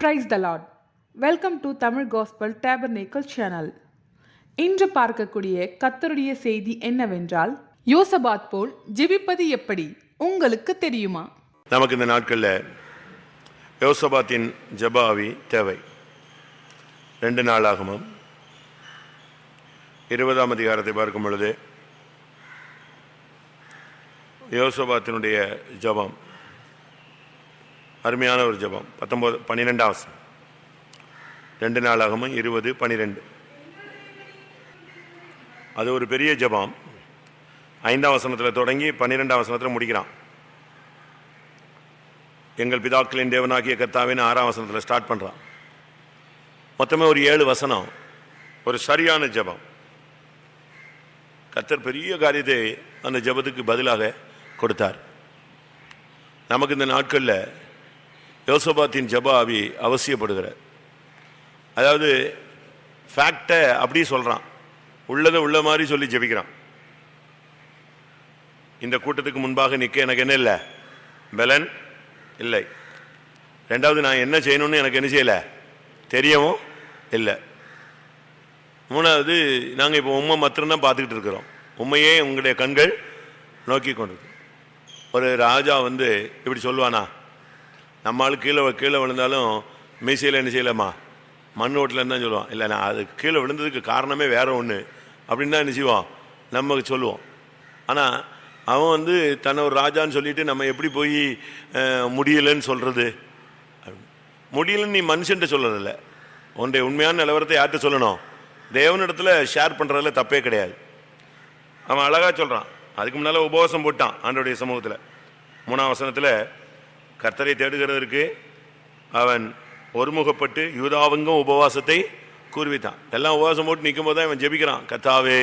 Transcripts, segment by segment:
Praise the Lord. Welcome to Tamil Gospel Tabernacle Channel. இன்று பார்க்கக்கூடிய கர்த்தருடைய செய்தி என்னவென்றால், யோசபாத் போல் ஜெபிப்பது எப்படி உங்களுக்கு தெரியுமா? நமக்கு இந்த நாட்களில் யோசபாத்தின் ஜெப ஆவி தேவை. 2 நாளாகமம் 20ஆம் அதிகாரத்தை பார்க்கும் பொழுது யோசபாத்தினுடைய ஜெபம் அருமையான ஒரு ஜெபம். 12ஆம் வசனம், 2 நாளாகமம் 20:12. அது ஒரு பெரிய ஜெபம். 5ஆம் வசனத்தில் தொடங்கி 12ஆம் வசனத்தில் முடிக்கிறான். எங்கள் பிதாக்களின் தேவனாகிய கர்த்தாவின் 6ஆம் வசனத்தில் ஸ்டார்ட் பண்றான். மொத்தமே ஒரு 7 வசனம், ஒரு சரியான ஜெபம். கர்த்தர் பெரிய காரியத்தை அந்த ஜெபத்துக்கு பதிலாக கொடுத்தார். நமக்கு இந்த நாட்களில் யோசபாத்தின் ஜெப ஆவி அவசியப்படுகிறார். அதாவது ஃபேக்டை அப்படி சொல்றான், உள்ளதை உள்ள மாதிரி சொல்லி ஜெபிக்கிறான். இந்த கூட்டத்துக்கு முன்பாக நிற்க எனக்கு என்ன இல்லை, பலன் இல்லை. 2வது, நான் என்ன செய்யணும்னு எனக்கு என்ன செய்யலை, தெரியவும் இல்லை. 3வது, நாங்கள் இப்போ உண்மை மாத்திரம்தான் பார்த்துக்கிட்டு இருக்கிறோம். உண்மையே உங்களுடைய கண்கள் நோக்கி கொண்டிருக்கு. ஒரு ராஜா இப்படி சொல்லுவானா, நம்மளால் கீழே விழுந்தாலும் மீசையில் என்ன செய்யலாமா, மண் ஓட்டிலன்னு தான் சொல்லுவான். இல்லை, நான் அது கீழே விழுந்ததுக்கு காரணமே வேற ஒன்று அப்படின்னு தான் என்ன செய்வோம், நம்ம சொல்லுவோம். ஆனால் அவன் தன்னை ஒரு ராஜான்னு சொல்லிட்டு நம்ம எப்படி போய் முடியலன்னு சொல்றது? முடியலன்னு நீ மனுஷன்ட்டு சொல்றதில்ல, உன்னுடைய உண்மையான நிலவரத்தை யார்கிட்ட சொல்லணும்? தேவனிடத்துல ஷேர் பண்றதுல தப்பே கிடையாது. அவன் அழகா சொல்றான். அதுக்கு முன்னால உபவாசம் போட்டான் ஆண்டவருடைய சமூகத்தில். 3ஆம் வசனத்தில் கர்த்தரை தேடுகிறதற்கு அவன் ஒருமுகப்பட்டு யூதாவுங்கும் உபவாசத்தை கூர்வித்தான். எல்லாம் உபவாசம் போட்டு நிற்கும் போது தான் இவன் ஜெபிக்கிறான். கர்த்தாவே,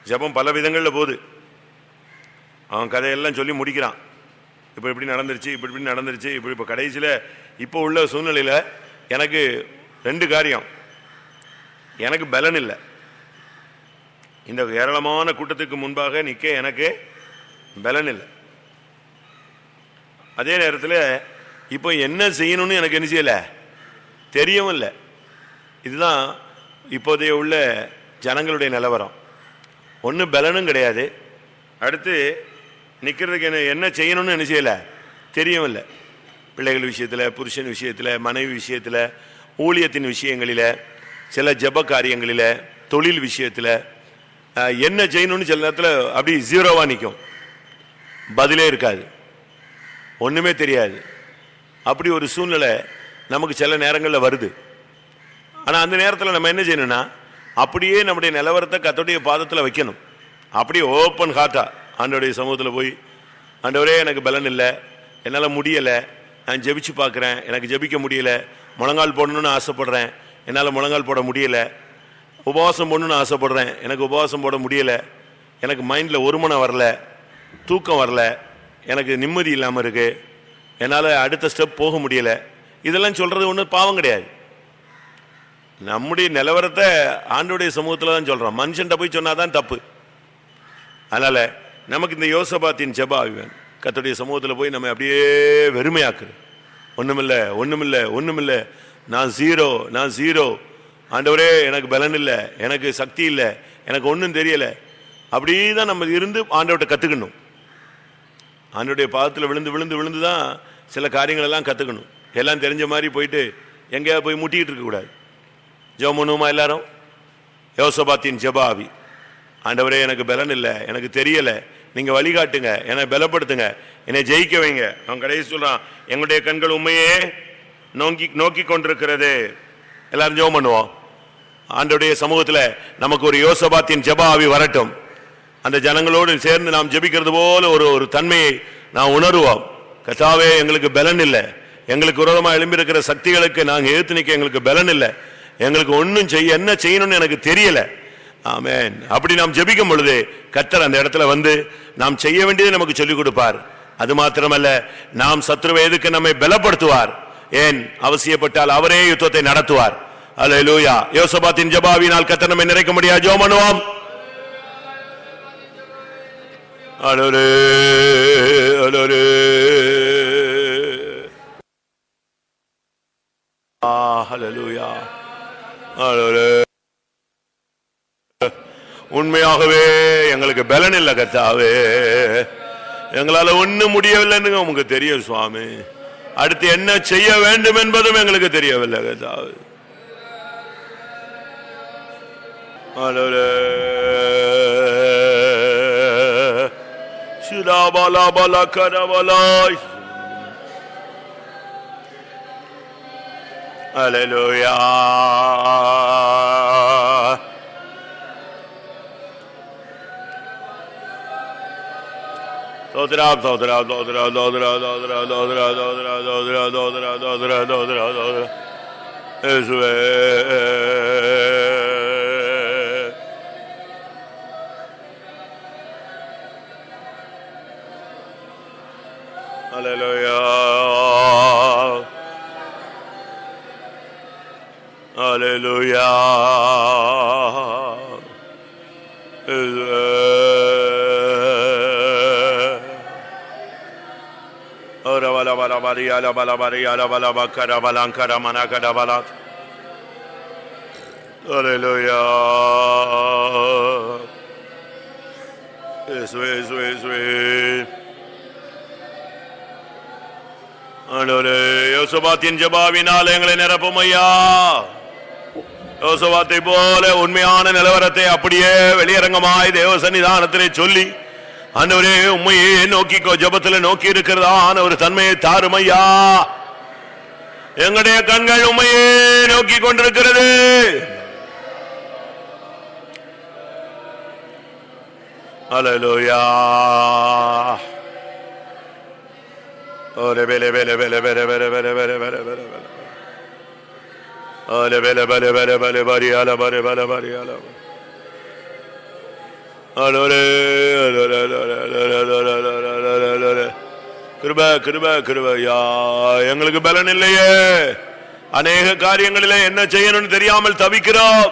ஜெபம் பல விதங்களில் போகுது. அவன் கதையெல்லாம் சொல்லி முடிக்கிறான். இப்படி நடந்துருச்சு, இப்படி நடந்துருச்சு, இப்போ கடைசியில் இப்போ உள்ள சூழ்நிலையில் எனக்கு 2 காரியம். எனக்கு பலன் இல்லை, இந்த ஏராளமான கூட்டத்துக்கு முன்பாக நிற்க எனக்கு பலன் இல்லை. அதே நேரத்தில் இப்போ என்ன செய்யணும்னு எனக்கு என்ன செய்யலை, தெரியவும் இல்லை. இதுதான் இப்போதைய உள்ள ஜனங்களுடைய நிலவரம். ஒன்று பலனும் கிடையாது, அடுத்து நிற்கிறதுக்கு என்ன செய்யணும்னு என்ன செய்யலை, தெரியவும் இல்லை. பிள்ளைகள் விஷயத்தில், புருஷன் விஷயத்தில், மனைவி விஷயத்தில், ஊழியத்தின் விஷயங்களில், சில ஜெப காரியங்களில், தொழில் விஷயத்தில் என்ன செய்யணும்னு சில நேரத்தில் அப்படி ஜீரோவாக நிற்கும். பதிலே இருக்காது, ஒன்றுமே தெரியாது. அப்படி ஒரு சூழ்நிலை நமக்கு சில நேரங்களில் வருது. ஆனால் அந்த நேரத்தில் நம்ம என்ன செய்யணும்னா, அப்படியே நம்முடைய நிலவரத்தை கர்த்தருடைய பாதத்தில் வைக்கணும். அப்படியே ஓப்பன் ஹார்ட்டா ஆண்டவருடைய சமூகத்தில் போய், ஆண்டவரே எனக்கு பலன் இல்லை, என்னால் முடியலை, நான் ஜெபிச்சு பார்க்குறேன், எனக்கு ஜெபிக்க முடியலை, முழங்கால் போடணும்னு ஆசைப்படுறேன், என்னால் முழங்கால் போட முடியலை, உபவாசம் போடணும்னு ஆசைப்படுறேன், எனக்கு உபவாசம் போட முடியலை, எனக்கு மைண்டில் ஒருமனம் வரல, தூக்கம் வரல, எனக்கு நிம்மதி இல்லாமல் இருக்கு, என்னால் அடுத்த ஸ்டெப் போக முடியலை. இதெல்லாம் சொல்றது ஒன்றும் பாவம் கிடையாது. நம்முடைய நிலவரத்தை ஆண்டவருடைய சமூகத்தில் தான் சொல்றோம், மனுஷன்ட்ட போய் சொன்னாதான் தப்பு. அதனால நமக்கு இந்த யோசபாத்தின் ஜெப ஆவியான் கர்த்தருடைய சமூகத்தில் போய் நம்ம அப்படியே வெறுமையாக்குது. ஒண்ணுமில்லை, ஒண்ணுமில்லை, ஒண்ணுமில்லை, நான் ஜீரோ, ஆண்டவரே எனக்கு பலன் இல்லை, எனக்கு சக்தி இல்லை, எனக்கு ஒன்றும் தெரியலை. அப்படிதான் நம்ம இருந்து ஆண்டவர்கிட்ட கற்றுக்கணும். ஆண்டவருடைய பாதத்தில் விழுந்து தான் சில காரியங்கள் எல்லாம் கற்றுக்கணும். எல்லாம் தெரிஞ்ச மாதிரி போயிட்டு எங்கேயாவது போய் முட்டிக்கிட்டு இருக்கக்கூடாது. ஜெபம் பண்ணுவோமா எல்லாரும்? யோசபாத்தின் ஜெப ஆவி, ஆண்டவரே எனக்கு பலன் இல்லை, எனக்கு தெரியலை, நீங்கள் வழிகாட்டுங்க, என்னை பலப்படுத்துங்க, என்னை ஜெயிக்க வைங்க. அவன் கடைசி சொல்றான், எங்களுடைய கண்கள் உண்மையே நோக்கி கொண்டிருக்கிறது. எல்லாரும் ஜெபம் பண்ணுவோம். ஆண்டவருடைய சமூகத்தில் நமக்கு ஒரு யோசபாத்தின் ஜெப ஆவி வரட்டும். அந்த ஜனங்களோடு சேர்ந்து நாம் ஜெபிக்கிறது போல ஒரு தன்மையை நாம் உணர்வோம். கர்த்தாவே, எங்களுக்கு பலன் இல்லை, எங்களுக்கு விரோதமாக எழும்பியிருக்கிற சக்திகளுக்கு நாங்கள் எதிர்த்து நிற்க எங்களுக்கு பலன் இல்லை, எங்களுக்கு ஒன்றும் என்ன செய்யணும்னு எனக்கு தெரியல. ஆமென். அப்படி நாம் ஜெபிக்கும் பொழுது கர்த்தர் அந்த இடத்துல நாம் செய்ய வேண்டியதை நமக்கு சொல்லிக் கொடுப்பார். அது மாத்திரமல்ல, நாம் சத்ருவை எதுக்கு நம்மை பலப்படுத்துவார். ஏன் அவசியப்பட்டால் அவரே யுத்தத்தை நடத்துவார். அல்லேலூயா. யோசபாத்தின் ஜெப ஆவியினால் கர்த்தர் நம்மை நிறைக்க முடியாது. ஜெபம் பண்ணுவோம். அலோரே ஹல்லேலூயா. ஹல்லேலூயா. உண்மையாகவே எங்களுக்கு பலன் இல்லை கர்த்தாவே, எங்களால ஒண்ணும் முடியவில்லைன்னு உமக்கு தெரியும் சுவாமி. அடுத்து என்ன செய்ய வேண்டும் என்பதும் எங்களுக்கு தெரியவில்லை கர்த்தாவே. சிராபாலா பாலா கரவலாய். ஹல்லேலூயா. தோத்ரா தோத்ரா தோத்ரா தோத்ரா தோத்ரா தோத்ரா தோத்ரா தோத்ரா தோத்ரா தோத்ரா தோத்ரா தோத்ரா இயேசுவே. ஹல்லேலூயா. ஹல்லேலூயா. Bala bala Maria la bala Maria la bala bakara balankara manakara balat. Hallelujah. Yes. Hallelujah. யோசபாத்தின் ஜெபவினால் எங்களை நிரப்பும் ஐயா. யோசபாத்தை போல உண்மையான நிலவரத்தை அப்படியே வெளியரங்கமாய் தேவ சன்னிதானத்திலே சொல்லி, ஆண்டவரே உம்மையே நோக்கி ஜெபத்தில் நோக்கி இருக்கிறதான ஒரு தன்மையை தாரும் ஐயா. எங்களுடைய கண்கள் உம்மையே நோக்கி கொண்டிருக்கிறது. ஹல்லேலூயா. ஓரே பெலே பெலே பெலே பெலே பெலே பெலே பெலே பெலே பெலே ஓரே பெலே பெலே பெலே பெலே பரியால பரே பெலே பரியால. கிருபையா, எங்களுக்கு பலன் இல்லையே. அநேக காரியங்களிலே என்ன செய்யணும்னு தெரியாமல் தவிக்கிறோம்.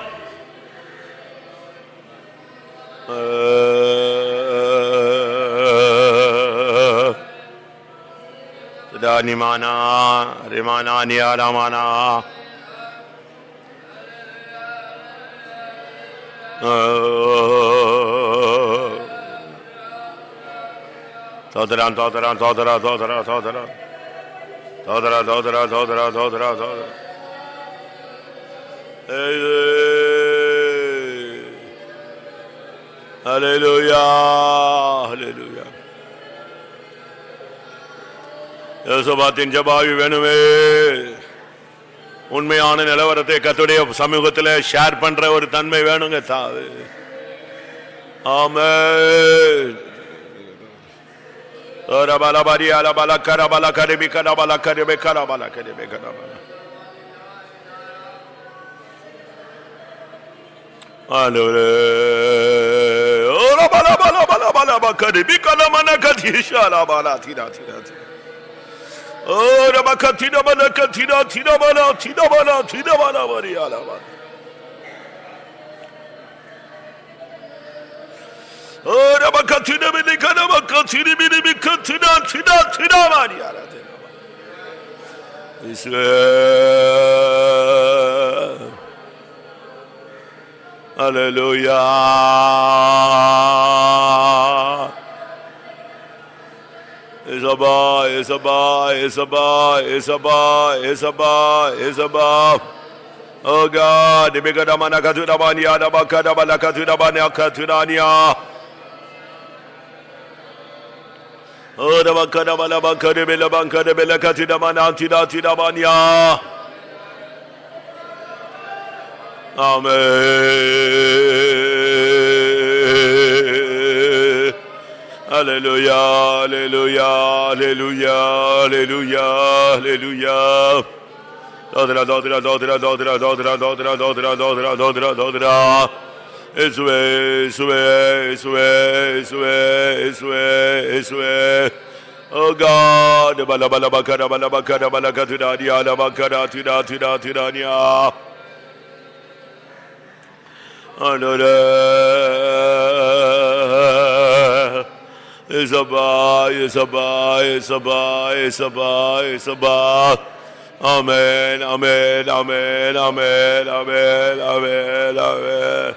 நிமானா ரிமானா நியாரமானா தோதரா தோதரா தோதரா தோதரா தோதரா தோதரா தோதரா தோதரா தோதரா தோதரா. ஹல்லேலூயா. ஹல்லேலூயா. யோசபாத்தின் ஜெபாவி வேணுமே. உண்மையான நிலவரத்தை கர்த்தருடைய சமூகத்தில் ஷேர் பண்ற ஒரு தன்மை வேணுங்க தாவே. ஆமென். ரபல பரியால பல கரபல கரிபி கரபல கரிபி கரபல கரிபி கரபல. ஆண்டவரே ஓ ரபல பல பல பல கரிபி கரமன கதிஷால பல திரா திரா. ஓ ரபகதின பல கதிரா திரா பல திரா பல திரா பல பரியால பல. Oh, Rabakatina Minikana Makatini Minikatina Tina Tina Maria. Hallelujah. Isaba. Oh God, the bigger the Manakatuna Bania, the Bakada Balakatuna Bania Katunania. Oh, the Bakada Balabakada Belabanka de Belakatina Manatida Tidabania. Amen. Hallelujah, hallelujah, hallelujah, hallelujah, hallelujah. Dodra, dodra, dodra, dodra, dodra, dodra, dodra, dodra, dodra, dodra. Iswe. Oh God, bala bala bakara bala bakara bala katuna dia la bakara tida nia. Anora. Isaba. Amen, amen, amen, amen, amen, amen, amen.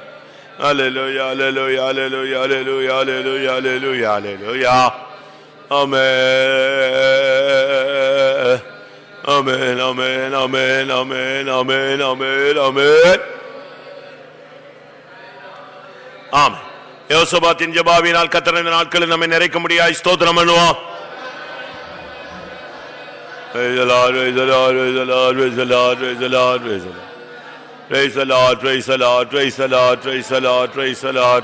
Hallelujah, hallelujah, hallelujah, hallelujah, hallelujah, hallelujah, hallelujah. Amen. Amen, amen, amen, amen, amen, amen, amen. ஆமென். யோசபாத்தின் ஜெபத்தினால் கர்த்தர் இந்த நாட்களில் நம்மை நிறைக்க முடியாய் ஸ்தோத்திரம் பண்ணுவோம். Praise the Lord, praise the Lord, praise the Lord, praise the Lord, praise the Lord, praise the Lord. Praise the Lord, praise the Lord, praise the Lord, praise the Lord, praise the Lord,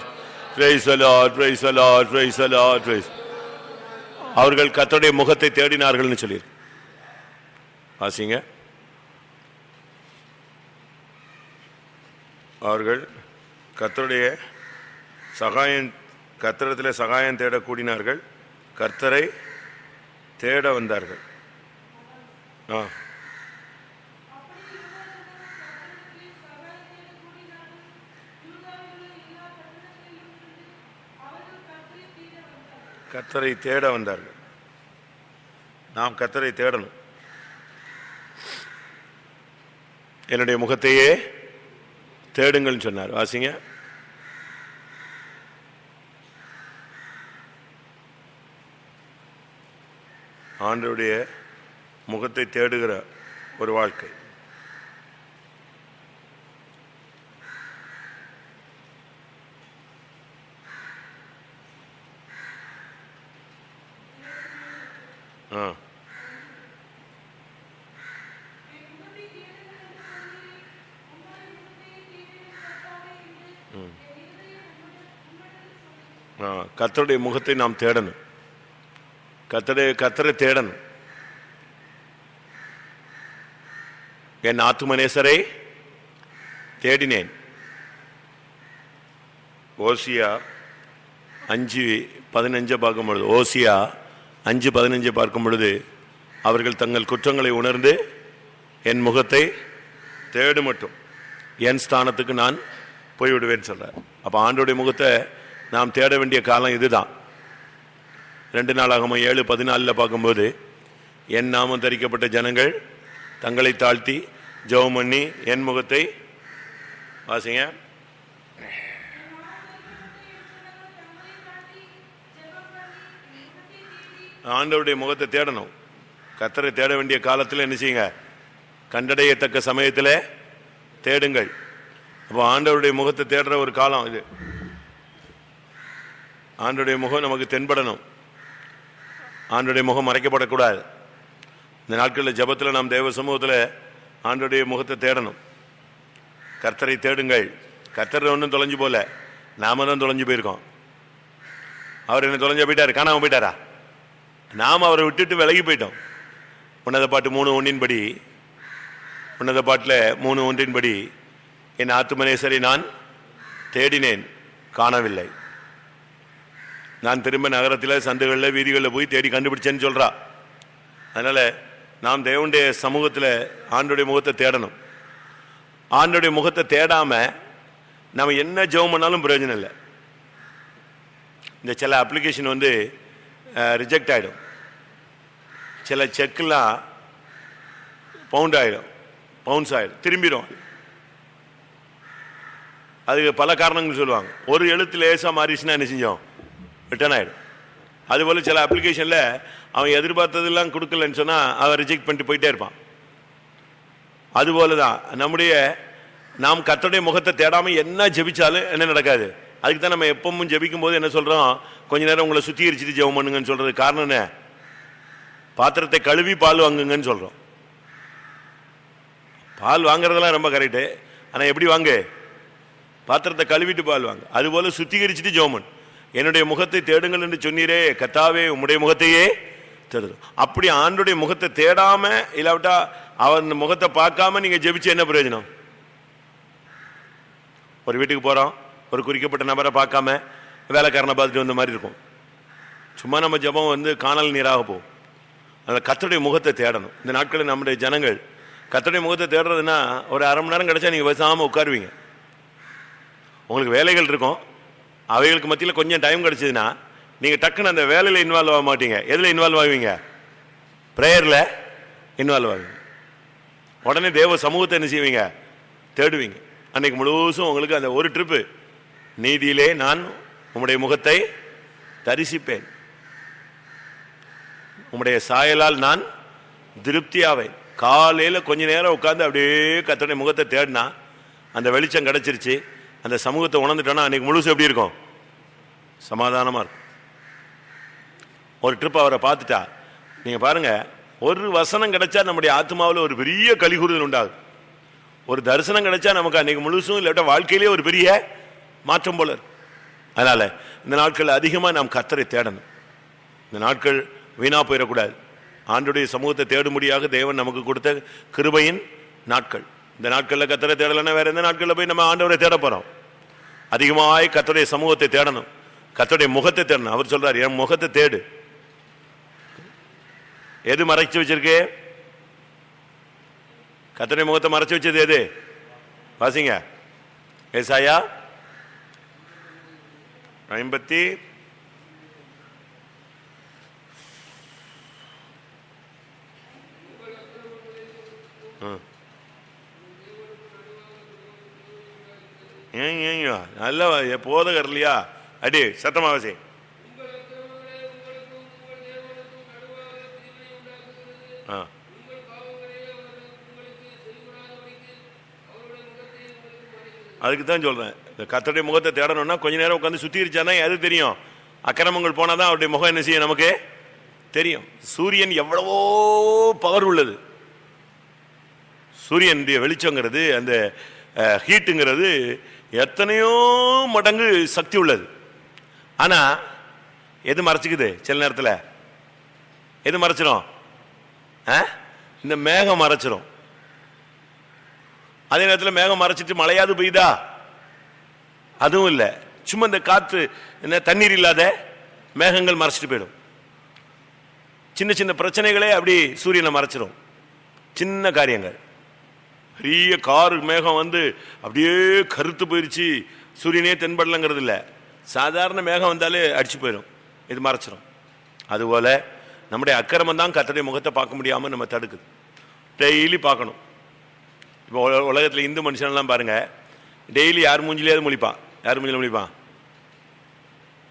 praise the Lord, praise the Lord, praise the Lord, praise. அவர்கள் கர்த்தருடைய முகத்தை தேடினார்கள்னு சொல்லி வாசிங்க. அவர்கள் கர்த்தருடைய சகாயம் கர்த்தரிடத்திலே சகாயம் தேட கூடினார்கள், கர்த்தரை தேட வந்தார்கள். கர்த்தரை தேட வந்தார்கள். நாம் கர்த்தரை தேடணும். என்னுடைய முகத்தையே தேடுங்கள் சொன்னார். வாசிங்க. ஆண்டவருடைய முகத்தை தேடுகிற ஒரு வாழ்க்கை. கர்த்தருடைய முகத்தை நாம் தேடணும். கர்த்தரை தேடணும். என் ஆத்துமநேசரை தேடினேன். ஓசியா 5:15 பார்க்கும் பொழுது, ஓசியா 5:15 பார்க்கும் பொழுது, அவர்கள் தங்கள் குற்றங்களை உணர்ந்து என் முகத்தை தேடு மட்டும் என் ஸ்தானத்துக்கு நான் போய்விடுவேன் சொல்றார். அப்ப ஆண்டோடைய முகத்தை நாம் தேட வேண்டிய காலம் இதுதான். 2 நாளாகமம் 7:14 பார்க்கும்போது, என் நாமம் தரிக்கப்பட்ட ஜனங்கள் தங்களை தாழ்த்தி ஜெபம் பண்ணி என் முகத்தை வாசிங்க. ஆண்டவருடைய முகத்தை தேடணும். கர்த்தரை தேட வேண்டிய காலத்தில் என்ன செய்யுங்க? கண்டடையத்தக்க சமயத்தில் தேடுங்கள். அப்போ ஆண்டவருடைய முகத்தை தேடுற ஒரு காலம் இது. ஆண்டவருடைய முகம் நமக்கு தென்படணும். ஆண்டவருடைய முகம் மறைக்கப்படக்கூடாது. இந்த நாட்களில் ஜெபத்தில் நாம் தேவ சமூகத்தில் ஆண்டவருடைய முகத்தை தேடணும். கர்த்தரை தேடுங்கள். கர்த்தர் ஒன்றும் தொலைஞ்சு போல, நாம தான் தொலைஞ்சு போயிருக்கோம். அவர் என்ன தொலைஞ்சு போயிட்டாரு? காணாம போயிட்டாரா? நாம் அவரை விட்டுட்டு விலகி போயிட்டோம். உன்னத பாட்டு 3:1 உன்னத பாட்டில் 3:1 என் ஆத்துமநேசரை நான் தேடினேன், காணவில்லை. நான் திரும்ப நகரத்தில் சந்துகளில் வீதிகளில் போய் தேடி கண்டுபிடிச்சேன்னு சொல்றா. அதனால நாம் தேவனுடைய சமூகத்தில் ஆண்டோடைய முகத்தை தேடணும். ஆண்டோடைய முகத்தை தேடாம நம்ம என்ன ஜெபம் பண்ணாலும் பிரயோஜனம் இல்லை. இந்த சில அப்ளிகேஷன் ரிஜெக்ட் ஆகிடும். சில செக்கெல்லாம் பவுன்ஸ் ஆகிடும், திரும்பிடும். அதுக்கு பல காரணங்கள் சொல்லுவாங்க. ஒரு எழுத்து லேசாக மாறிச்சுன்னா என்ன செஞ்சோம்? ரிட்டர்ன் ஆகிடும். அதுபோல் சில அப்ளிகேஷனில் அவன் எதிர்பார்த்ததெல்லாம் கொடுக்கலன்னு சொன்னால் அவன் ரிஜெக்ட் பண்ணிட்டு போயிட்டே இருப்பான். அதுபோல தான் நாம் கர்த்தருடைய முகத்தை தேடாமல் என்ன ஜெபிச்சாலும் என்ன நடக்காது. அதுக்கு தான் நம்ம எப்பவும் ஜெபிக்கும் போது என்ன சொல்கிறோம்? கொஞ்ச நேரம் உங்களை சுத்திகரிச்சுட்டு ஜெபம் பண்ணுங்கன்னு சொல்கிறது காரணம் என்ன? பாத்திரத்தை கழுவி பால் வாங்குங்கன்னு சொல்கிறோம். பால் வாங்குறதெல்லாம் ரொம்ப கரெக்டு. ஆனால் எப்படி வாங்கு? பாத்திரத்தை கழுவிட்டு பால் வாங்க. அதுபோல சுத்திகரிச்சுட்டு ஜெபம் பண்ணு. என்னுடைய முகத்தை தேடுங்கள் என்று சொன்னீரே கர்த்தாவே, உம்முடைய முகத்தையே தேடுறோம். அப்படி ஆண்டுடைய முகத்தை தேடாம இல்லாவிட்டா அவன் முகத்தை பார்க்காம நீங்க ஜெபிச்சு என்ன பிரயோஜனம்? ஒரு வீட்டுக்கு போறோம், ஒரு குறிக்கப்பட்ட நபரை பார்க்காம வேலைக்காரனை பார்த்துட்டு வந்த மாதிரி இருக்கும். சும்மா நம்ம ஜெபம் காணல் நீராக போகும். அதனால கர்த்தருடைய முகத்தை தேடணும். இந்த நாட்களில் நம்முடைய ஜனங்கள் கர்த்தருடைய முகத்தை தேடுறதுன்னா ஒரு அரை மணி நேரம் கிடைச்சா நீங்க பேசாம உட்காருவீங்க. உங்களுக்கு வேலைகள் இருக்கும், அவைகளுக்கு மத்தியில் கொஞ்சம் டைம் கிடைச்சதுன்னா நீங்க டக்குன்னு அந்த வேலையில இன்வால்வ் ஆக மாட்டீங்க. எதுல இன்வால்வ் ஆவீங்க? பிரேயர்ல இன்வால்வ் ஆவீங்க. உடனே தேவ சமூகத்தை என்ன செய்வீங்க? தேடுவீங்க. அன்னைக்கு முழுசும் உங்களுக்கு அந்த ஒரு ட்ரிப்பு, நீதியிலே நான் உம்முடைய முகத்தை தரிசிப்பேன், உம்முடைய சாயலால் நான் திருப்தியாவேன். காலையில கொஞ்ச நேரம் உட்கார்ந்து அப்படியே கர்த்தருடைய முகத்தை தேடினா அந்த வெளிச்சம் கிடைச்சிருச்சு, அந்த சமூகத்தை உணர்ந்துட்டோன்னா அன்னைக்கு முழுசும் எப்படி இருக்கும்? சமாதானமா இருக்கும். ஒரு ட்ரிப் அவரை பார்த்துட்டா நீங்க பாருங்க, ஒரு வசனம் கிடைச்சா நம்முடைய ஆத்மாவில் ஒரு பெரிய கலிகூறுதல் உண்டாகும். ஒரு தரிசனம் கிடைச்சா நமக்கு அன்னைக்கு முழுசும் இல்லாட்ட வாழ்க்கையிலே ஒரு பெரிய மாற்றம் போல இருக்கும். அதனால இந்த நாட்கள் அதிகமா நாம் கர்த்தரை தேடணும். இந்த நாட்கள் வீணா போயிடக்கூடாது. ஆண்டுடைய சமூகத்தை தேடும்படியாக தேவன் நமக்கு கொடுத்த கிருபையின் நாட்கள். இந்த நாட்கள்ல கர்த்தரை தேடலைன்னா வேற எந்த நாட்கள்ல போய் நம்ம ஆண்டவரை தேட போறோம்? அதிகமாய் கர்த்தருடைய சமூகத்தை தேடணும், கர்த்தருடைய முகத்தை தேடணும். அவர் சொல்றாரு, என் முகத்தை தேடு. எது மறைச்சு வச்சிருக்கு? கர்த்தருடைய முகத்தை மறைச்சு வச்சது எது? வாசிங்க. ஏசாயா 50 நல்ல போதகர் இல்லையா? அடி சத்தமாவாசி. அதுக்கு தான் சொல்றேன், இந்த கர்த்தருடைய முகத்தை தேடணும்னா கொஞ்ச நேரம் உட்காந்து சுத்திருச்சானா எது தெரியும்? அக்கிரமங்கள் போனாதான் அவருடைய முகம் என்ன செய்யும் நமக்கு தெரியும். சூரியன் எவ்வளவோ பவர் உள்ளது. சூரியனுடைய வெளிச்சங்கிறது, அந்த ஹீட்டுங்கிறது எத்தனையோ மடங்கு சக்தி உள்ளது. ஆனா எது மறைச்சுக்குது? சில நேரத்தில் எது மறைச்சிரும்? இந்த மேகம் மறைச்சிரும். அதே நேரத்தில் மேகம் மறைச்சிட்டு மழையாது பெய்யுதா? அதுவும் இல்லை. சும்மா இந்த காற்று என்ன தண்ணீர் இல்லாத மேகங்கள் மறைச்சிட்டு போயிடும். சின்ன சின்ன பிரச்சனைகளே அப்படி சூரியனை மறைச்சிரும். சின்ன காரியங்கள், பெரிய காரு மேகம் வந்து அப்படியே கருத்து போயிடுச்சு, சூரியனே தென்படலங்கிறது இல்லை. சாதாரண மேகம் வந்தாலே அடிச்சு போயிடும், இது மறைச்சிரும். அதுபோல நம்முடைய அக்கிரமம் தான் கர்த்தருடைய முகத்தை பார்க்க முடியாமல் நம்ம தடுக்குது. டெய்லி பார்க்கணும். இப்போ உலகத்தில் இந்து மனுஷன்லாம் பாருங்க, டெய்லி யார் மூஞ்சிலேயாவது முழிப்பான். யார் மூஞ்சில முழிப்பான்?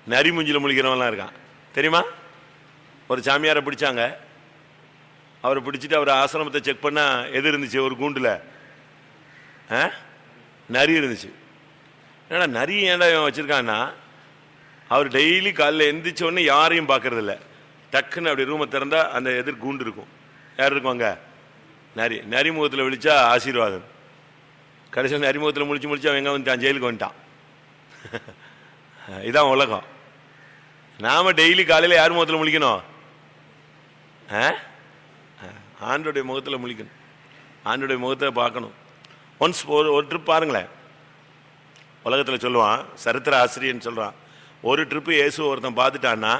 நரி மூஞ்சில முழிக்கிறவன்லாம் இருக்கான், தெரியுமா? ஒரு சாமியாரை பிடிச்சாங்க. அவரை பிடிச்சிட்டு அவர் ஆசிரமத்தை செக் பண்ணா எது இருந்துச்சு? ஒரு கூண்டுல நரி இருந்துச்சு. ஏன்னா நரி ஏன்டா வச்சிருக்கான்னா, அவர் டெய்லி காலையில் எந்திரிச்ச உடனே யாரையும் பார்க்கறது இல்லை. டக்குன்னு அப்படி ரூமை திறந்தா அந்த எதிர் கூண்டு இருக்கும். யார் இருக்குவாங்க? நரி. நரி முகத்தில் விழிச்சா ஆசீர்வாதம். கடைசியில் நரி முகத்தில் முடிச்சு அவன் எங்கே வந்துட்டான்? ஜெயிலுக்கு வந்துட்டான். இதான் உலகம். நாம டெய்லி காலையில் யார் முகத்தில் முழிக்கணும்? ஆண்டோடைய முகத்தில் முழிக்கணும். ஆண்டோடைய முகத்தை பார்க்கணும். ஒன்ஸ் ஒரு ட்ரிப் பாருங்களேன். உலகத்தில் சொல்லுவான், சரித்திர ஆசிரியன்னு சொல்றான், ஒரு ட்ரிப்பு இயேசு ஒருத்தன் பார்த்துட்டான்னா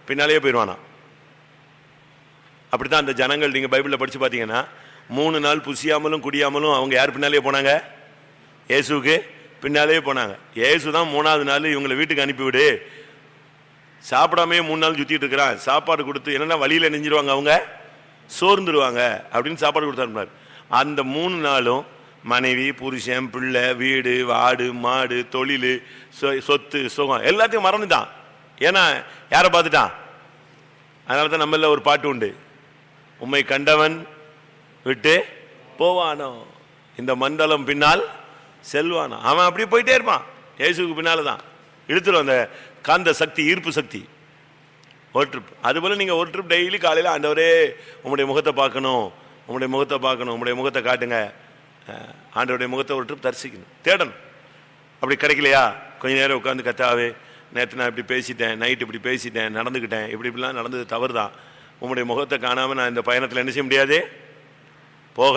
பின்னாலேயே போயிடுவானா. அப்படித்தான் அந்த ஜனங்கள், நீங்க பைபிளில் படிச்சு பார்த்தீங்கன்னா 3 நாள் புசியாமலும் குடியாமலும் அவங்க யார் பின்னாலேயே போனாங்க? இயேசுக்கு பின்னாலேயே போனாங்க. இயேசு தான் 3ஆவது நாள் இவங்களை வீட்டுக்கு அனுப்பிவிடு, சாப்பிடாமே 3 நாள் சுத்திட்டு இருக்கிறான், சாப்பாடு கொடுத்து, என்னன்னா வழியில நெஞ்சிருவாங்க, அவங்க சோர்ந்துருவாங்க அப்படின்னு சாப்பாடு கொடுத்தாரு. அந்த 3 நாளும் மனைவி, புருஷன், பிள்ளை, வீடு, ஆடு, மாடு, தொழில், சொத்து, சுகம் எல்லாத்தையும் மறந்துட்டான். ஏன்னா யாரை பார்த்துட்டான்? அதனால தான் நம்மள ஒரு பாட்டு உண்டு, உம்மை கண்டவன் விட்டு போவானோ, இந்த மண்டலம் பின்னால் செல்வானோ. அவன் அப்படியே போயிட்டே இருப்பான். இயேசுக்கு பின்னால தான் இழுத்துடும் அந்த காந்த சக்தி, ஈர்ப்பு சக்தி. ஒரு ட்ரிப். அதுபோல நீங்க ஒரு ட்ரிப் டெய்லி காலையில், ஆண்டவரே உங்களுடைய முகத்தை பார்க்கணும், உங்களுடைய முகத்தை பார்க்கணும், உங்களுடைய முகத்தை காட்டுங்க, ஆண்டவருடைய முகத்தை ஒரு ட்ரிப் தரிசிக்கணும், தேடணும். அப்படி கிடைக்கலையா கொஞ்ச நேரம் உட்காந்து, கத்தாவே நேற்று நான் இப்படி பேசிட்டேன், நைட்டு இப்படி பேசிட்டேன், நடந்துக்கிட்டேன், இப்படிலாம் நடந்தது தவறு தான், உங்களுடைய முகத்தை காணாமல் நான் இந்த பயணத்தில் என்ன செய்ய முடியாது, போக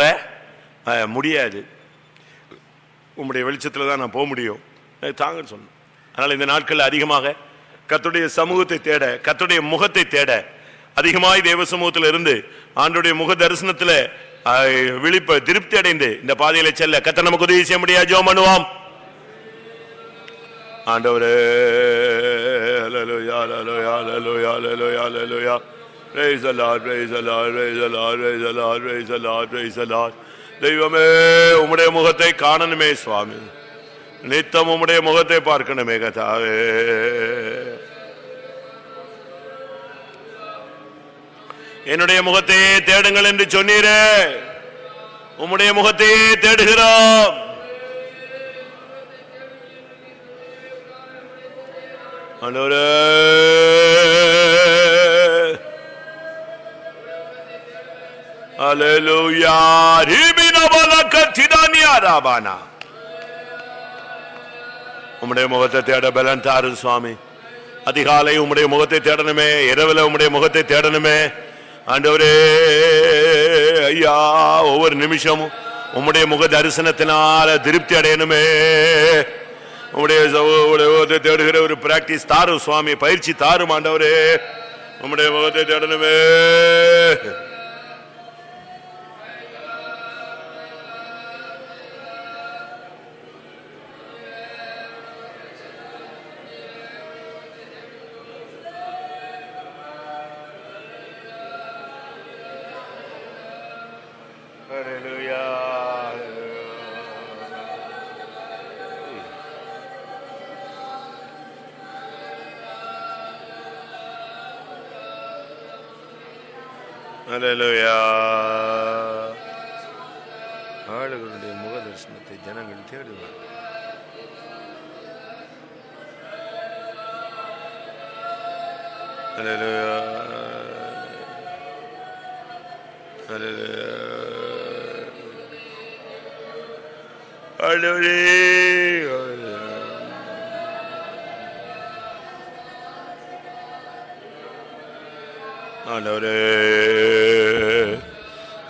முடியாது, உங்களுடைய வெளிச்சத்தில் தான் நான் போக முடியும் தாங்கன்னு சொன்னேன். அதனால் இந்த நாட்களில் அதிகமாக கர்த்தருடைய சமூகத்தை தேட, கர்த்தருடைய முகத்தை தேட, அதிகமாய் தேவ சமூகத்தில் இருந்து ஆண்டவருடைய முக தரிசனத்தில் விழிப்ப திருப்தி அடைந்து இந்த பாதையில செல்ல கர்த்தர் நமக்கு உதவி செய்ய முடியாது. ஜெபம் பண்ணுவோம். ஆண்டவரே, ஹல்லேலூயா ஹல்லேலூயா ஹல்லேலூயா ஹல்லேலூயா ஹல்லேலூயா. Praise the Lord, praise the Lord, praise the Lord, praise the Lord, praise the Lord, praise the Lord. தெய்வமே உம்முடைய முகத்தை காணணுமே சுவாமி, நித்தம் உம்முடைய முகத்தை பார்க்கணுமே கர்த்தாவே. என்னுடைய முகத்தையே தேடுங்கள் என்று சொன்னீரே, உம்முடைய முகத்தையே தேடுகிறோம். ஆண்டவரே அல்லேலூயா. உம்முடைய முகத்தை தேட பலன் தாரும் சுவாமி. அதிகாலை உம்முடைய முகத்தை தேடணுமே, இரவுல உம்முடைய முகத்தை தேடணுமே ஆண்டவரே. ஐயா, ஒவ்வொரு நிமிஷமும் உம்முடைய முக தரிசனத்தினால திருப்தி அடையணுமே. உம்முடைய முகத்தை தேடுகிற ஒரு பிராக்டிஸ் தாரும் சுவாமி, பயிற்சி தாரும் ஆண்டவரே. உம்முடைய முகத்தை தேடணுமே. அல்லேலூயா. ஆளுகளுடைய முக தரிசனத்தை ஜனங்கள் தேடுவார். அல்லேலூயா. அல்லேலூயா. அல்லேலூயா. ஆண்டவரே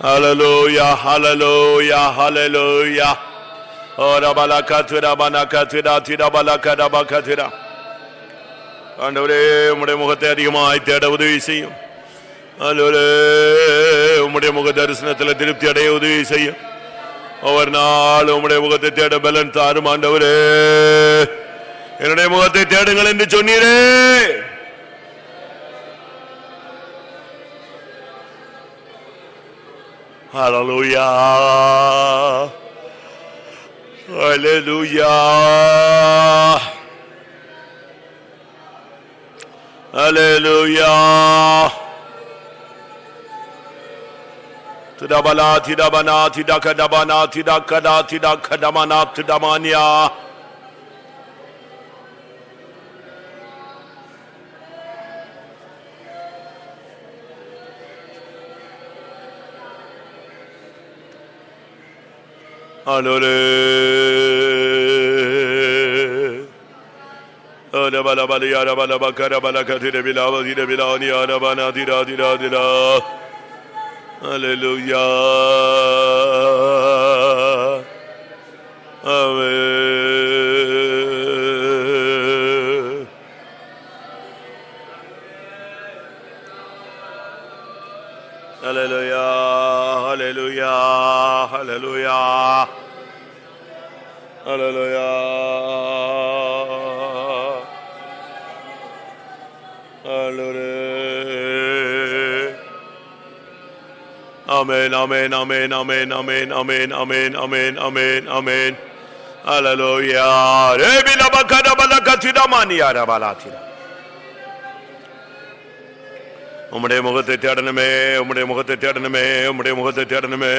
ஹல்லேலூயா ஹல்லேலூயா ஹல்லேலூயா. ஓரா பலகத்விரா பனகத்விரா திரா பலகதபகத்விரா. ஆண்டவரே உம்முடைய முகத்தை அதிகமாய் தேட உதவி செய்யும். ஆண்டவரே உம்முடைய முக தரிசனத்தில் திருப்தி அடைய உதவி செய்யும். ஒவ்வொரு நாள் உம்முடைய முகத்தை தேட பலன் தாரும் ஆண்டவரே. என்னுடைய முகத்தை தேடுங்கள் என்று சொன்னீரே. Hallelujah. Hallelujah. Hallelujah. Tidabala tidabana tidakadabana tidakada tidakadamana tidamania. Allora, ana bala bala yara bala bakara bala katire bilava dire bilani ana bana dira dira dira. Hallelujah. Amen. Hallelujah. Hallelujah. Hallelujah. Hallelujah. Hallelujah. Amen, amen, amen, amen, amen, amen, amen, amen, amen, amen. Hallelujah. Rebila bakada balakatida mania rabalatida. உம்முடைய முகத்தை தேடணுமே, உம்முடைய முகத்தை தேடணுமே, உம்முடைய முகத்தை தேடணுமே.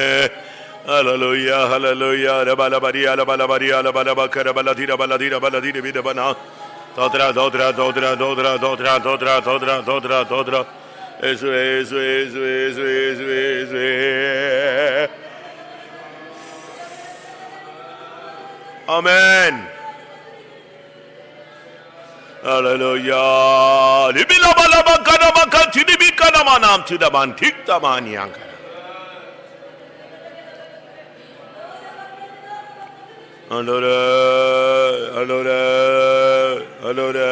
Hallelujah, hallelujah. Rabala baria, rabala baria, rabala bakara, baladira, baladira, baladira, vidabana. Dodra, dodra, dodra, dodra, dodra, dodra, dodra, dodra, dodra. Esu, esu, esu, esu, esu, esu. Amen. Hallelujah. Libila balaba kadaba katini bikana manam tidaman tiktaman yankara. Allora, allora, allora,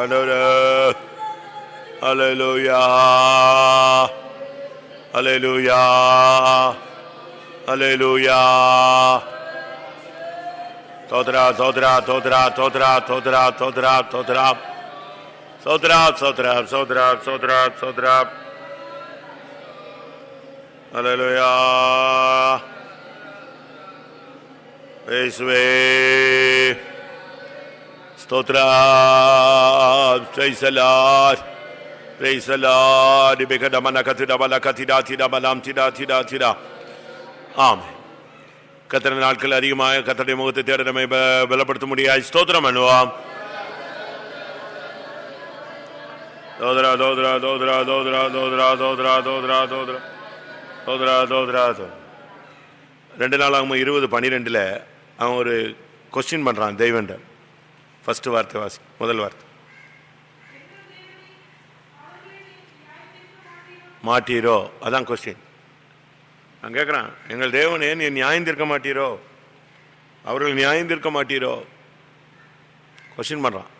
allora. Hallelujah. Hallelujah. Hallelujah. Todra, todra, todra, todra, todra, todra, todra. Sodra, sodra, sodra, sodra, sodra. அல்லேலூயா. இயேசுவே ஸ்தோத்திரம். Praise the lord, praise the lord. பிகடமன கதிடபல கதிடா திடபலம் திடா திடா திடா. ஆமென். கர்த்தருடைய நாட்கள் அதிகமாக கர்த்தருடைய முகத்தை தேட நம்மை பலப்படுத்த முடியாது. ஸ்தோத்திரம் பண்ணுவோம். தோதரா தோதரா தோதரா தோதரா தோதரா தோதரா தோதரா தோதரா தோதரா தோதரா தோதரா. 2 நாளாகும் 20:12 அவன் ஒரு கொஸ்டின் பண்றான் தெய்வன்ட. ஃபர்ஸ்ட் வார்த்தை வாசி, முதல் வார்த்தை. மாட்டீரோ, அதான் கொஸ்டின். நான் கேட்குறான், எங்கள் தேவனே நீ நியாயம் தீர்க்க மாட்டீரோ, அவர்கள் நியாயம் தீர்க்க மாட்டீரோ? கொஸ்டின் பண்ணுறான்.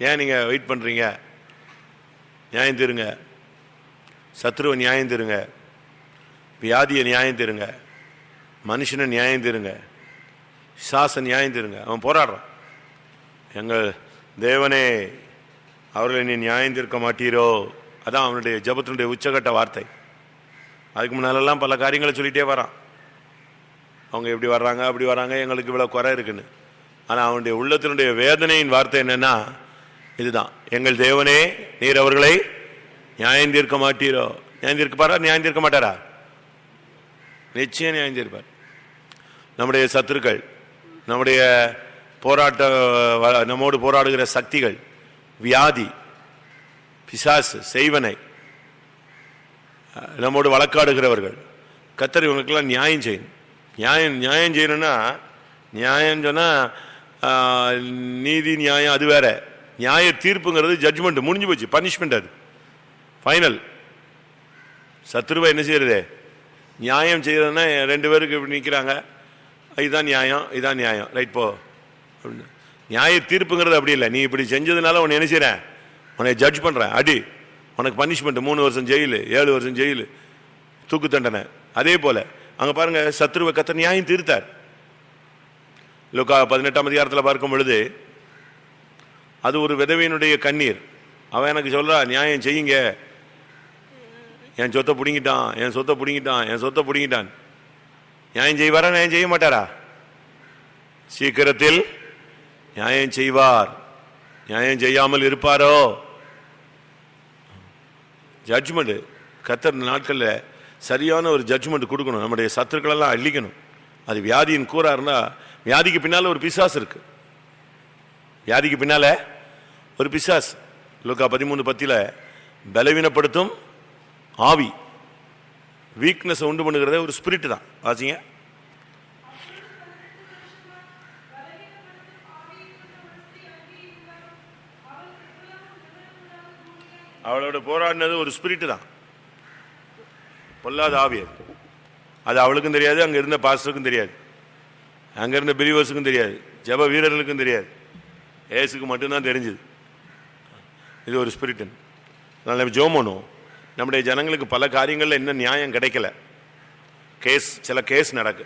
ஏன் நீங்கள் வெயிட் பண்ணுறீங்க? நியாயம் தீருங்க. சத்ருவை நியாயம் தீருங்க, வியாதியை நியாயம் தீருங்க, மனுஷனை நியாயம் தீருங்க, சாச நியாயம் தீருங்க. அவன் போராடுறான். எங்கள் தேவனே அவர்களை நீ நியாயம் தீர்க்க மாட்டீரோ, அதான் அவனுடைய ஜபத்தினுடைய உச்சகட்ட வார்த்தை. அதுக்கு முன்னாலெல்லாம் பல காரியங்களை சொல்லிகிட்டே வரான். அவங்க எப்படி வர்றாங்க, அப்படி வர்றாங்க, எங்களுக்கு இவ்வளோ குறை இருக்குன்னு. ஆனால் அவனுடைய உள்ளத்தினுடைய வேதனையின் வார்த்தை என்னன்னா இதுதான், எங்கள் தேவனே நீர் அவர்களை நியாயம் தீர்க்க மாட்டீரோ. நியாயம் தீர்க்கப்பாரா? நியாயம் தீர்க்க மாட்டாரா? நிச்சயம் நியாயம் தீர்ப்பார். நம்முடைய சத்துருக்கள், நம்முடைய நம்மோடு போராடுகிற சக்திகள், வியாதி, பிசாசு, செய்வனை, நம்மோடு வழக்காடுகிறவர்கள், கர்த்தர் இவங்களுக்கெல்லாம் நியாயம் செய்யணும். நியாயம் செய்யணும்னா, நியாயம் சொன்னால் நீதி நியாயம் அது வேற. நியாய தீர்ப்புங்கிறது ஜட்ஜ்மெண்ட், முடிஞ்சு போச்சு, பனிஷ்மெண்ட், அது ஃபைனல். சத்துருவை என்ன செய்யறது? நியாயம் செய்யறதுன்னா 2 பேருக்கு இப்படி நிற்கிறாங்க, இதுதான் நியாயம், இதுதான் நியாயம், ரைட் போ அப்படின்னு. நியாய தீர்ப்புங்கிறது அப்படி இல்லை. நீ இப்படி செஞ்சதுனால உன்னை என்ன செய்யறேன்? உன்னை ஜட்ஜ் பண்றேன், அடி, உனக்கு பனிஷ்மெண்ட் 3 வருஷம் ஜெயிலு, 7 வருஷம் ஜெயிலு, தூக்கு தண்டனை. அதே போல அங்க பாருங்க, சத்துருவை கர்த்தர் நியாயம் தீர்த்தார். லூக்கா 18ஆம் அதிகாரத்தில் பார்க்கும் பொழுது அது ஒரு விதவையினுடைய கண்ணீர். அவன் எனக்கு சொல்றா, நியாயம் செய்யுங்க, என் சொத்தை பிடிங்கிட்டான், என் சொத்தை பிடிங்கிட்டான், என் சொத்தை பிடிங்கிட்டான். நியாயம் செய்வாரா? நியாயம் செய்ய மாட்டாரா? சீக்கிரத்தில் நியாயம் செய்வார். நியாயம் செய்யாமல் இருப்பாரோ? ஜட்ஜ்மெண்ட் கர்த்தர் நாட்களில் சரியான ஒரு ஜட்ஜ்மெண்ட் கொடுக்கணும். நம்முடைய சத்துருக்களெல்லாம் அள்ளிக்கணும். அது வியாதியின் கூறா இருந்தா, வியாதிக்கு பின்னால ஒரு பிசாசு இருக்கு. வியாதிக்கு பின்னால ஒரு பிசாசு. லூக்கா 13:10 பலவீனப்படுத்தும் ஆவி, வீக்னஸ் உண்டு பண்ணுகிறத ஒரு ஸ்பிரிட் தான். வாசிங்க. அவளோட போராடினது ஒரு ஸ்பிரிட் தான், பொல்லாத ஆவி. அது அவளுக்கும் தெரியாது, அங்க இருந்த பாஸ்டருக்கும் தெரியாது, அங்க இருந்த பிலீவர்ஸுக்கும் தெரியாது, ஜெப வீரர்களுக்கும் தெரியாது, ஏசுக்கு மட்டும்தான் தெரிஞ்சது. இது ஒரு ஸ்பிரிட். அதனால ஜெபம் பண்ணுவோம். நம்முடைய ஜனங்களுக்கு பல காரியங்கள்ல இன்னும் நியாயம் கிடைக்கல. சில கேஸ் நடக்கு,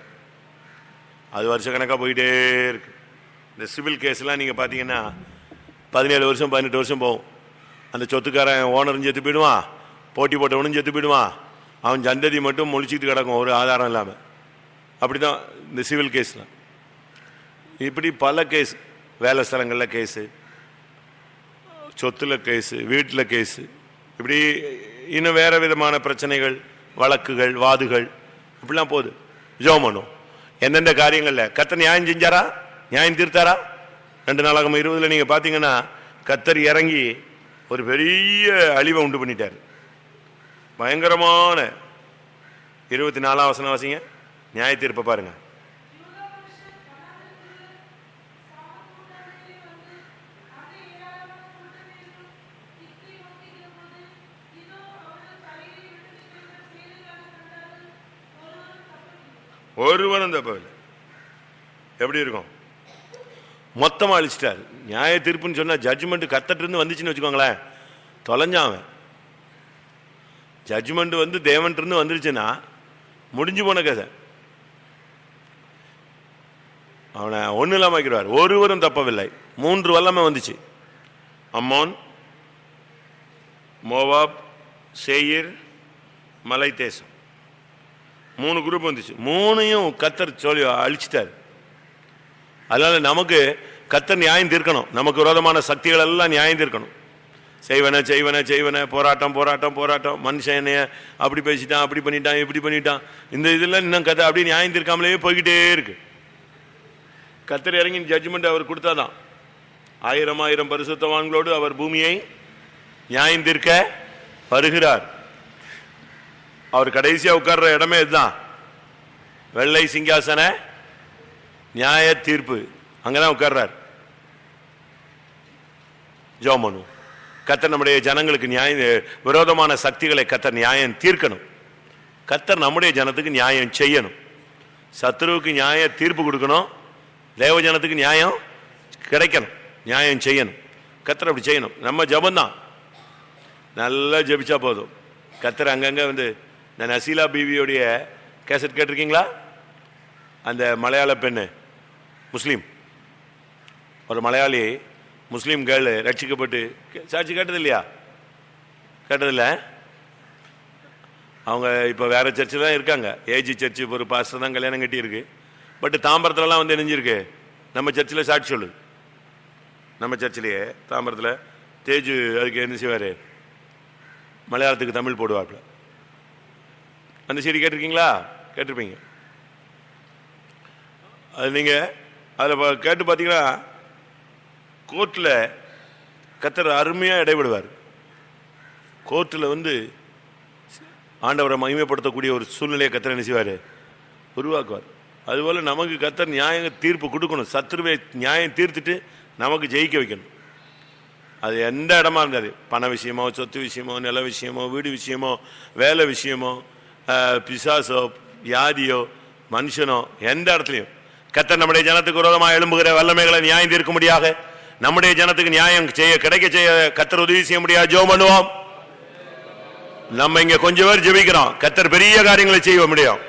அது வருஷக்கணக்காக போயிட்டே இருக்கு. இந்த சிவில் கேஸ்லாம் நீங்க பாத்தீங்கன்னா 17 வருஷம் 18 வருஷம் போகும். அந்த சொத்துக்காரன் ஓனரும் செத்து போயிடுவான், போட்டி போட்டவனும் செத்து போயிடுவான், அவன் சந்ததி மட்டும் முழிச்சிட்டு கிடக்கும் ஒரு ஆதாரம் இல்லாமல். அப்படிதான் இந்த சிவில் கேஸ்லாம். இப்படி பல கேஸ், வேலை ஸ்தலங்களில் கேஸு, சொத்துல கேஸு, வீட்டில் கேஸு, இப்படி இன்னும் வேற விதமான பிரச்சனைகள், வழக்குகள், வாதுகள், இப்படிலாம் போகுது. ஜெபம் பண்ணும். எந்தெந்த காரியங்களில் கர்த்தர் நியாயம் செஞ்சாரா, நியாயம் தீர்த்தாரா? 2 நாளாகும் 20 நீங்க பாத்தீங்கன்னா கர்த்தர் இறங்கி ஒரு பெரிய அழிவை உண்டு பண்ணிட்டார். பயங்கரமான 24ஆம் வசனம் வாசிங்க. நியாய தீர்ப்பை பாருங்க. ஒருவனும் தப்பவில்லை. எப்படி இருக்கும்? மொத்தமா அழிச்சிட்டாரு. நியாய தீர்ப்புன்னு சொன்னா ஜட்ஜ்மெண்ட் கர்த்தர்ட்ட இருந்து வந்துச்சுன்னு வச்சுக்கோங்களேன், தொலைஞ்சாவன். ஜட்ஜ்மெண்ட் வந்து தேவன்ட்ட இருந்து வந்துருச்சுன்னா முடிஞ்சு போன கதை. அவனை ஒன்றும் இல்லாம ஆக்கிடுவார். ஒருவரும் தப்பவில்லை. 3 வல்லமை வந்துச்சு. அம்மோன், மோவாப், சேயீர், மலை தேசம். 3 குரூப் வந்துச்சு. 3ஐயும் கர்த்தர் சொல்லி அழிச்சிட்டார். அதனால நமக்கு கர்த்தர் நியாயம் தீர்க்கணும். நமக்கு விரோதமான சக்திகள் எல்லாம் நியாயம் தீர்க்கணும். செய்வன போராட்டம். மனுஷன் என்னைய அப்படி பேசிட்டான், அப்படி பண்ணிட்டான், இப்படி பண்ணிட்டான். இந்த இதெல்லாம் இன்னும் கதை அப்படியே நியாயம் தீர்க்காமலே போய்கிட்டே இருக்கு. கர்த்தர் இறங்கி ஜட்ஜ்மெண்ட் அவர் கொடுத்தாதான் 1000 பரிசுத்தவான்களோடு அவர் பூமியை நியாயம் தீர்க்க வருகிறார். அவர் கடைசியா உட்கார்ற இடமே இதுதான், வெள்ளை சிங்காசன நியாய தீர்ப்பு. அங்கதான் உட்கார்றார். ஜோமனு கர்த்தர் நம்முடைய ஜனங்களுக்கு விரோதமான சக்திகளை கர்த்தர் நியாயம் தீர்க்கணும். கர்த்தர் நம்முடைய ஜனத்துக்கு நியாயம் செய்யணும். சத்துருவுக்கு நியாய தீர்ப்பு கொடுக்கணும். தேவ ஜனத்துக்கு நியாயம் கிடைக்கணும், நியாயம் செய்யணும். கர்த்தர் அப்படி செய்யணும். நம்ம ஜபந்தான் நல்லா ஜபிச்சா போதும். கர்த்தர் அங்கங்க வந்து நான் நசீலா பீவியோடைய கேசட் கேட்டிருக்கீங்களா? அந்த மலையாள பெண்ணு முஸ்லீம், ஒரு மலையாளி முஸ்லீம் கேர்ள் ரட்சிக்கப்பட்டு சாட்சி கேட்டது இல்லையா? கேட்டதில்ல. அவங்க இப்போ வேற சர்ச்சில் தான் இருக்காங்க. ஏஜி சர்ச்சு ஒரு பாஸ்டர் தான் கல்யாணம் கட்டி இருக்கு. பட் தாம்பரத்துலலாம் வந்து இணைஞ்சிருக்கு. நம்ம சர்ச்சில் சாட்சி சொல்லு. நம்ம சர்ச்சிலேயே தாம்பரத்தில் தேஜு அதுக்கு என்ன செய்வார், மலையாளத்துக்கு தமிழ் போடுவாப்புல. அந்த சீடி கேட்டிருக்கீங்களா? கேட்டிருப்பீங்க. அது நீங்கள் அதில் கேட்டு பார்த்தீங்கன்னா கோர்ட்டில் கர்த்தர் அருமையாக இடைவிடுவார். கோர்ட்டில் வந்து ஆண்டவரை மகிமைப்படுத்தக்கூடிய ஒரு சூழ்நிலையை கர்த்தர் என்ன செய்வார், உருவாக்குவார். அதுபோல் நமக்கு கர்த்தர் நியாய தீர்ப்பு கொடுக்கணும். சத்துருவை நியாயம் தீர்த்துட்டு நமக்கு ஜெயிக்க வைக்கணும். அது எந்த இடமா இருந்தாரு, பண விஷயமோ, சொத்து விஷயமோ, நில விஷயமோ, வீடு விஷயமோ, வேலை விஷயமோ, பிசாசோ, வியாதியோ, மனுஷனோ, எந்த இடத்துலையும் கர்த்தர் நம்முடைய ஜனத்துக்கு விரோதமாக எழும்புகிற வல்லமைகளை நியாயம் தீர்க்க முடியாக, நம்முடைய ஜனத்துக்கு நியாயம் கிடைக்க செய்ய கர்த்தர் உதவி செய்ய முடியாது. ஜெபம் பண்ணுவோம். நம்ம இங்க கொஞ்சம் பேர் ஜெபிக்கிறோம், கர்த்தர் பெரிய காரியங்களை செய்ய முடியும்.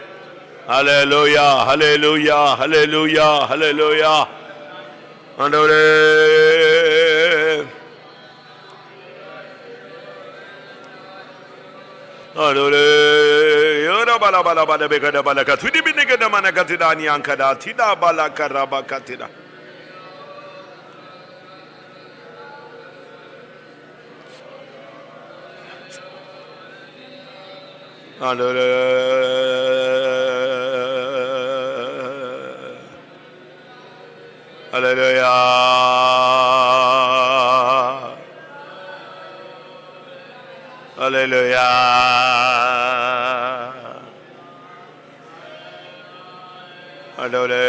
ஹல்லேலூயா, ஹல்லேலூயா, ஹல்லேலூயா, ஹல்லேலூயா. ஆண்டவரே ஆண்டவரே யோரா பாலா பாலா பாலா பெகட பாலா கத்விதி பின்னிகட மன கத்திதானி அங்கடா திதா பாலா கரபா கத்திதா. ஆண்டவரே ஹல்லேலூயா, ஹல்லேலூயா. ஆண்டவரே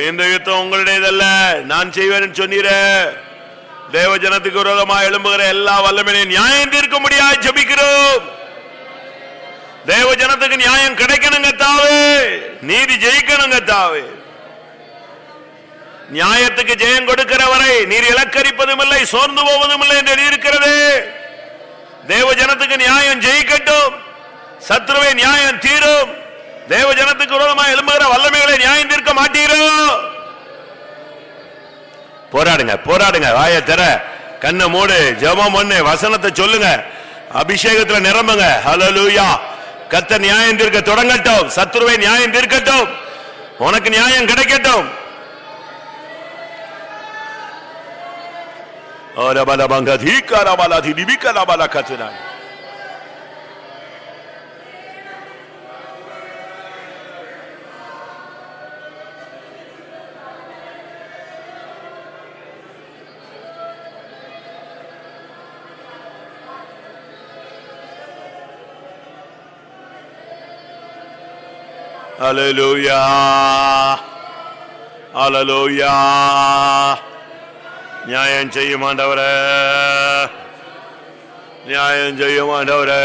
இந்த யுத்தம் உங்களுடையதல்ல, நான் செய்வேன் சொன்னீரே. தேவ ஜனத்துக்கு விரோதமாக எழும்புகிற எல்லா வல்லமையிலையும் நியாயம் தீர்க்க முடியாது. ஜெபிக்கிறோம். தேவ ஜனத்துக்கு நியாயம் கிடைக்கணுங்க தாவே, நீதி ஜெயிக்கணுங்க தாவே. நியாயத்துக்கு ஜெயம் கொடுக்கிற வரை நீர் இலக்கரிப்பதும் இல்லை, சோர்ந்து போவதும் இல்லை என்று இருக்கிறது. தேவ ஜனத்துக்கு நியாயம் ஜெயிக்கட்டும், சத்ருவை நியாயம் தீரும். தேவ ஜனத்துக்கு விரோதமாக எழும்புகிற வல்லமைகளை நியாயம் தீர்க்க மாட்டீரோ? போராடுங்க, போராடுங்க. வாயை தர, கண்ணை மூடு, ஜெபம் பண்ணு, வசனத்தை சொல்லுங்க, அபிஷேகத்துல நிரம்புங்க. ஹல்லேலூயா. கர்த்தர் நியாயம் தீர்க்க தொடங்கட்டும், சத்ருவை நியாயம் தீர்க்கட்டும், உனக்கு நியாயம் கிடைக்கட்டும். ஹல்லேலூயா, ஹல்லேலூயா. நியாயம் செய்யும் ஆண்டவரே, நியாயம் செய்யும் ஆண்டவரே.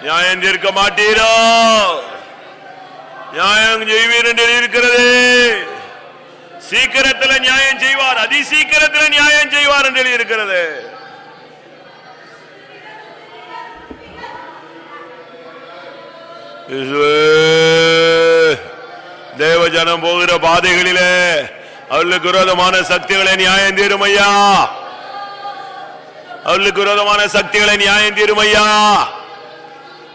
நியாயம் தீர்க்க மாட்டீரோ? நியாயம் செய்வீர் என்று இருக்கிறது. சீக்கிரத்தில் நியாயம் செய்வார், அதி சீக்கிரத்தில் நியாயம் செய்வார் என்று இருக்கிறது. தேவ ஜனம் போகிற பாதைகளிலே அவர்களுக்கு விரோதமான சக்திகளை நியாயம் தீரும் ஐயா. அவர்களுக்கு விரோதமான சக்திகளை நியாயம் தீரும் ஐயா.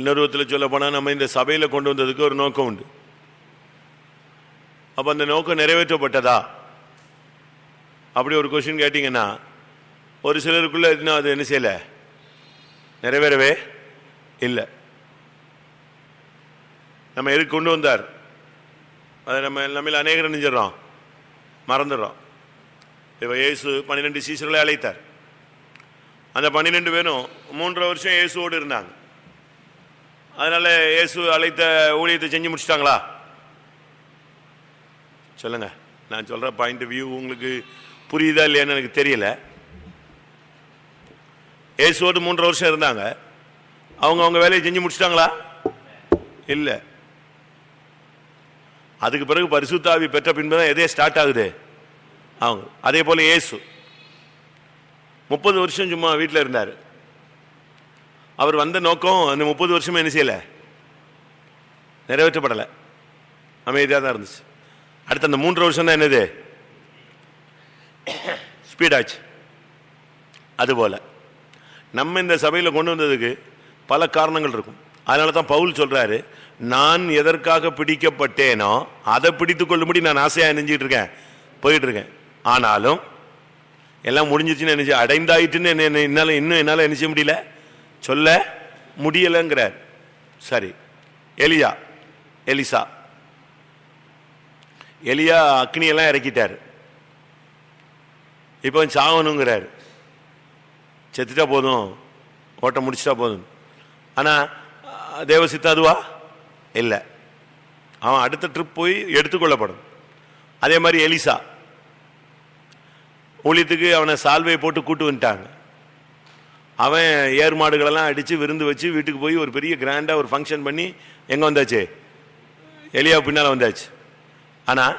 இன்னொரு விதத்தில் சொல்ல போனால் நம்ம இந்த சபையில் கொண்டு வந்ததுக்கு ஒரு நோக்கம் உண்டு. அப்போ அந்த நோக்கம் நிறைவேற்றப்பட்டதா அப்படி ஒரு கொஸ்டின் கேட்டிங்கன்னா ஒரு சிலருக்குள்ள இன்னும் அது என்ன செய்யலை, நிறைவேறவே இல்லை. நம்ம எதுக்கு கொண்டு வந்தார் அதை நம்ம அநேகர் நினைஞ்சிடறோம், மறந்துடுறோம். இப்போ இயேசு 12 சீசர்களை அழைத்தார். அந்த 12 பேரும் 3.5 வருஷம் இயேசுவோடு இருந்தாங்க. அதனால இயேசு அழைத்த ஊழியத்தை செஞ்சு முடிச்சிட்டாங்களா? சொல்லுங்க. நான் சொல்ற பாயிண்ட் வியூ உங்களுக்கு புரியுதா இல்லையான்னு எனக்கு தெரியல. இயேசுவோடு 3.5 வருஷம் இருந்தாங்க. அவங்க வேலையை செஞ்சு முடிச்சிட்டாங்களா? இல்லை. அதுக்கு பிறகு பரிசுத்த ஆவி பெற்ற பின்புதான் எதே ஸ்டார்ட் ஆகுது அவங்க. அதே போல இயேசு 30 வருஷம் சும்மா வீட்டில் இருந்தார். அவர் வந்த நோக்கம் அந்த 30 வருஷமே என்ன செய்யலை, நிறைவேற்றப்படலை, அமைதியாக தான் இருந்துச்சு. அடுத்த அந்த 3 வருஷம் தான் என்னது, ஸ்பீடாச்சு. அதுபோல நம்ம இந்த சபையில் கொண்டு வந்ததுக்கு பல காரணங்கள் இருக்கும். அதனால தான் பவுல் சொல்றாரு, நான் எதற்காக பிடிக்கப்பட்டேனோ அதை பிடித்துக் கொள்ளும்படி நான் ஆசையாக நினைஞ்சிட்டு இருக்கேன், போயிட்டு இருக்கேன். ஆனாலும் எல்லாம் முடிஞ்சிச்சுன்னு நினைச்சு அடைந்தாயிட்டுன்னு இன்னும் என்னால் நினைச்ச முடியல, சொல்ல முடியலைங்கிறார். சரி, எலிசா அக்னியெல்லாம் இறக்கிட்டார். இப்போ சாகணுங்கிறார். செத்துட்டா போதும், ஓட்ட முடிச்சிட்டா போதும். ஆனால் தேவசித்தம் அதுவா இல்லை, அவன் அடுத்த ட்ரிப் போய் எடுத்துக்கொள்ளப்படும். அதே மாதிரி எலிசா ஊழியத்துக்கு அவனை சால்வையை போட்டு கூட்டு வந்துட்டாங்க. அவன் ஏர் மாடுகளெல்லாம் அடித்து விருந்து வச்சு வீட்டுக்கு போய் ஒரு பெரிய கிராண்டாக ஒரு ஃபங்க்ஷன் பண்ணி எங்கே வந்தாச்சு, எலியா பின்னால் வந்தாச்சு. ஆனால்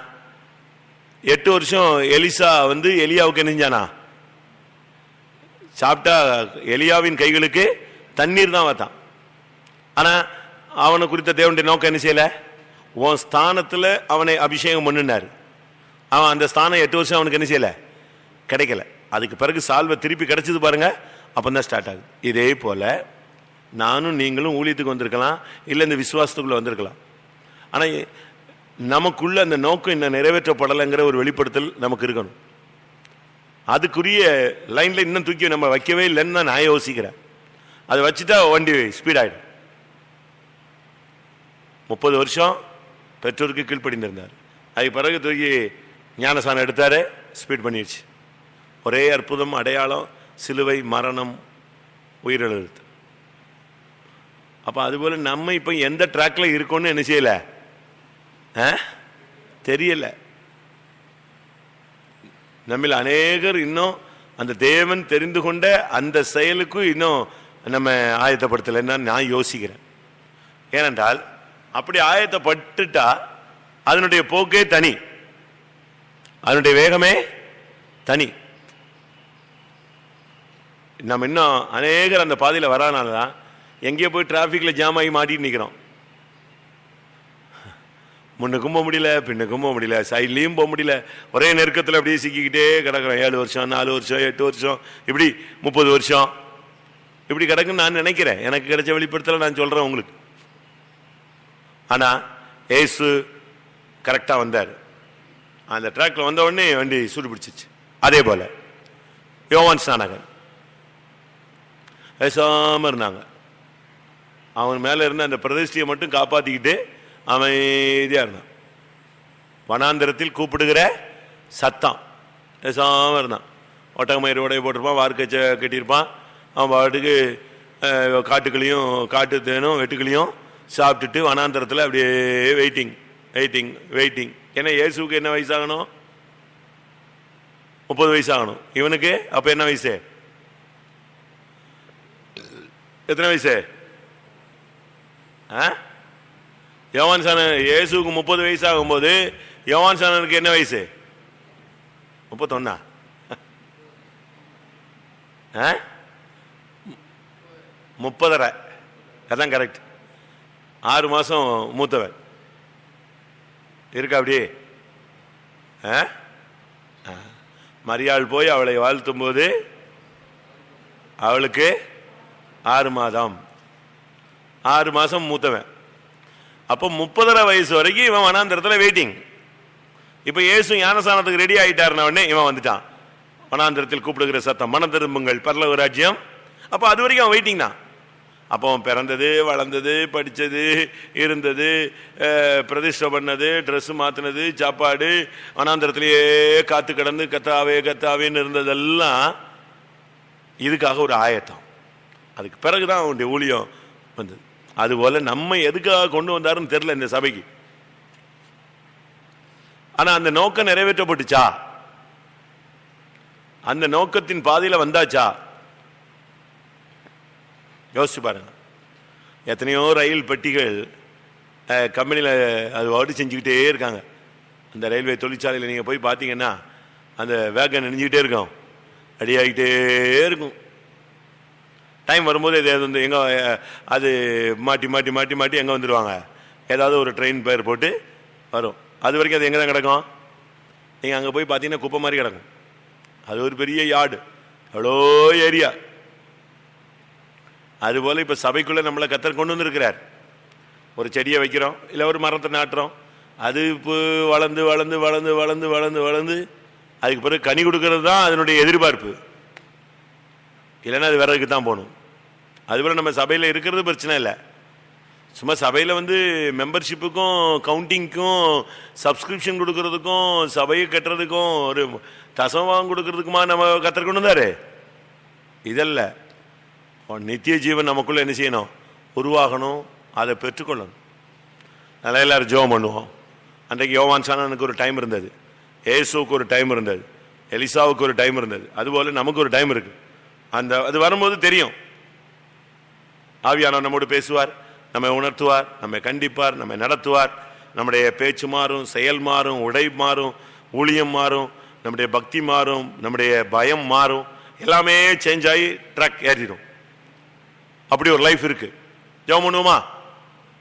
8 வருஷம் எலிசா எலியாவுக்கு நெஞ்சானா சாப்பிட்டா எலியாவின் கைகளுக்கு தண்ணீர் தான் வைத்தான். ஆனால் அவனை குறித்த தேவனுடைய நோக்கம் என்ன செய்யலை, உன் ஸ்தானத்தில் அவனை அபிஷேகம் பண்ணினார். அவன் அந்த ஸ்தானம் 8 வருஷம் அவனுக்கு என்ன செய்யலை, கிடைக்கல. அதுக்கு பிறகு சால்வை திருப்பி கிடைச்சது பாருங்க, அப்பந்தான் ஸ்டார்ட் ஆகுது. இதே போல நானும் நீங்களும் ஊழியத்துக்கு வந்திருக்கலாம், இல்லை இந்த விசுவாசத்துக்குள்ள வந்திருக்கலாம். ஆனால் நமக்குள்ள அந்த நோக்கம் இன்னும் நிறைவேற்றப்படலைங்கிற ஒரு வெளிப்படுத்தல் நமக்கு இருக்கணும். அதுக்குரிய லைன்ல இன்னும் தூக்கி நம்ம வைக்கவே இல்லைன்னு தான் நான் யோசிக்கிறேன். அதை வச்சுட்டா வண்டி ஸ்பீடாயிடும். 30 வருஷம் பெற்றோருக்கு கீழ்ப்படிந்திருந்தார். அதுக்கு பிறகு தூக்கி ஞானசானம் எடுத்தாரு, ஸ்பீட் பண்ணிடுச்சு. ஒரே அற்புதம், அடையாளம், சிலுவை, மரணம், உயிரிழந்து. அப்ப அதுபோல நம்ம இப்ப எந்த ட்ராக்ல இருக்கோம்னு என்ன செய்யல தெரியல. நம்மில் அநேகர் இன்னும் அந்த தேவன் தெரிந்து கொண்ட அந்த செயலுக்கு இன்னும் நம்ம ஆயத்தப்படுத்தலைன்னு நான் யோசிக்கிறேன். ஏனென்றால் அப்படி ஆயத்தப்பட்டுட்டா அதனுடைய போக்கே தனி, அதனுடைய வேகமே தனி. நம்ம இன்னும் அநேகர் அந்த பாதையில் வரானால்தான் எங்கேயோ போய் டிராஃபிக்ல ஜாம் ஆகி மாட்டிட்டு நிற்கிறோம். முன்னுக்கும் போக முடியல, பின்னுக்கும் போக முடியல, சைட்லையும் போக முடியல, ஒரே நெருக்கத்தில் அப்படியே சிக்கிக்கிட்டே கிடக்கிறோம். 7 வருஷம், 4 வருஷம், 8 வருஷம், இப்படி 30 வருஷம் இப்படி கிடக்குன்னு நான் நினைக்கிறேன். எனக்கு கிடைச்ச வெளிப்படுத்தல நான் சொல்றேன் உங்களுக்கு. ஆனா ஏசு கரெக்டா வந்தார். அந்த ட்ராக்ல வந்த உடனே வண்டி சூடு பிடிச்சிச்சு. அதே போல யோவான் ஸ்நானகன் பேசாம இருந்தாங்க. அவன் மேல இருந்த அந்த பிரதிஷ்டையை மட்டும் காப்பாத்திக்கிட்டு அமைதியா இருந்தான். வனாந்திரத்தில் கூப்பிடுகிற சத்தம், பேசாம இருந்தான். ஒட்டகமயிறு உடைய போட்டிருப்பான், வார்க்கச்ச கட்டியிருப்பான். அவன் பாட்டுக்கு காட்டுக்களையும் காட்டு தேனும் வெட்டுக்களையும் சாப்பிட்டுட்டு வனாந்திரத்தில் அப்படியே வெயிட்டிங் வெயிட்டிங் வெயிட்டிங். ஏன்னா இயேசுக்கு என்ன வயசாகணும்? 30 வயசாகணும். இவனுக்கு அப்ப என்ன வயசு? எத்தனை வயசு? யோவான் சாணன் இயேசுக்கு 30 வயசாகும் போது யோவான் சாணனுக்கு என்ன வயசு? 31. 30. அதான் கரெக்ட். 6 மாசம் மூத்தவன் இருக்கா அப்படியே. மரியாள் போய் அவளை வாழ்த்தும் போது அவளுக்கு 6 மாதம். 6 மாசம் மூத்தவன். அப்போ 30 வயசு வரைக்கும் இவன் வனாந்திரத்தில் வெயிட்டிங். இப்ப இயேசு ஞானஸ்நானத்துக்கு ரெடி ஆயிட்டாருன உடனே இவன் வந்துட்டான். வனாந்திரத்தில் கூப்பிடுகிற சத்தம், மனம் திரும்புங்கள், பரலோக ராஜ்யம். அப்போ அது வரைக்கும் அவன் வெயிட்டிங் தான். அப்போ அவன் பிறந்தது, வளர்ந்தது, படித்தது, இருந்தது, பிரதிஷ்டை பண்ணது, ட்ரெஸ்ஸு மாற்றினது, சாப்பாடு, வனாந்திரத்திலேயே காத்து கிடந்து கத்தாவே கத்தாவேன்னு இருந்ததெல்லாம் இதுக்காக ஒரு ஆயத்தம். அதுக்கு பிறகுதான் அவனுடைய ஊழியம் வந்தது. அதுபோல நம்ம எதுக்காக கொண்டு வந்தாருன்னு தெரியல இந்த சபைக்கு. ஆனா அந்த நோக்கம் நிறைவேற்றப்பட்டுச்சா? அந்த நோக்கத்தின் பாதையில வந்தாச்சா? யோசிச்சு பாருங்க. எத்தனையோ ரயில் பெட்டிகள் கம்பெனியில் அது வாடி செஞ்சுக்கிட்டே இருக்காங்க. அந்த ரயில்வே தொழிற்சாலையில் நீங்கள் போய் பார்த்தீங்கன்னா அந்த வேகன் நெஞ்சிக்கிட்டே இருக்கும், ரெடியாகிட்டே இருக்கும். டைம் வரும்போது எதாவது வந்து எங்கே அது மாட்டி மாட்டி மாட்டி மாட்டி எங்கே வந்துடுவாங்க, ஏதாவது ஒரு ட்ரெயின் பேர் போட்டு வரும். அது வரைக்கும் அது எங்கே தான் கிடக்கும்? நீங்கள் அங்கே போய் பார்த்தீங்கன்னா குப்பை மாதிரி கிடக்கும். அது ஒரு பெரிய யார்டு, எவ்வளோ ஏரியா. அதுபோல் இப்போ சபைக்குள்ளே நம்மளை கர்த்தர் கொண்டு வந்திருக்கிறார். ஒரு செடியை வைக்கிறோம், இல்லை ஒரு மரத்தை நாட்டுறோம், அது இப்போ வளர்ந்து வளர்ந்து வளர்ந்து வளர்ந்து வளர்ந்து வளர்ந்து அதுக்கு பிறகு கனி கொடுக்கறது தான் அதனுடைய எதிர்பார்ப்பு. இல்லைன்னா அது விறகுக்கு தான் போகணும். அதுபோல் நம்ம சபையில் இருக்கிறது பிரச்சனை இல்லை. சும்மா சபையில் வந்து மெம்பர்ஷிப்புக்கும் கவுண்டிங்க்கும் சப்ஸ்கிரிப்ஷன் கொடுக்கறதுக்கும் சபையை கட்டுறதுக்கும் ஒரு தசமம் கொடுக்கறதுக்குமா நம்ம கர்த்தர் கொண்டு வந்தாரு? இதல்ல. நித்திய ஜீவன் நமக்குள்ள என்ன செய்யணும்? உருவாகணும், அதை பெற்றுக்கொள்ளணும். நல்லா எல்லாரும் ஜெபம் பண்ணுவோம். அன்றைக்கு யோவான் சானனுக்கு ஒரு டைம் இருந்தது, ஏசுவுக்கு ஒரு டைம் இருந்தது, எலிசாவுக்கு ஒரு டைம் இருந்தது. அதுபோல நமக்கு ஒரு டைம் இருக்கு. அந்த அது வரும்போது தெரியும். ஆவியானவர் நம்மோடு பேசுவார், நம்மை உணர்த்துவார், நம்மை கண்டிப்பார், நம்மை நடத்துவார். நம்முடைய பேச்சு மாறும், செயல் மாறும், உடை மாறும், ஊழியம் மாறும், நம்முடைய பக்தி மாறும், நம்முடைய பயம் மாறும், எல்லாமே சேஞ்ச் ஆகி ட்ரக் ஏறிடும். அப்படி ஒரு லைஃப் இருக்கு. ஜெபம் பண்ணுவோமா?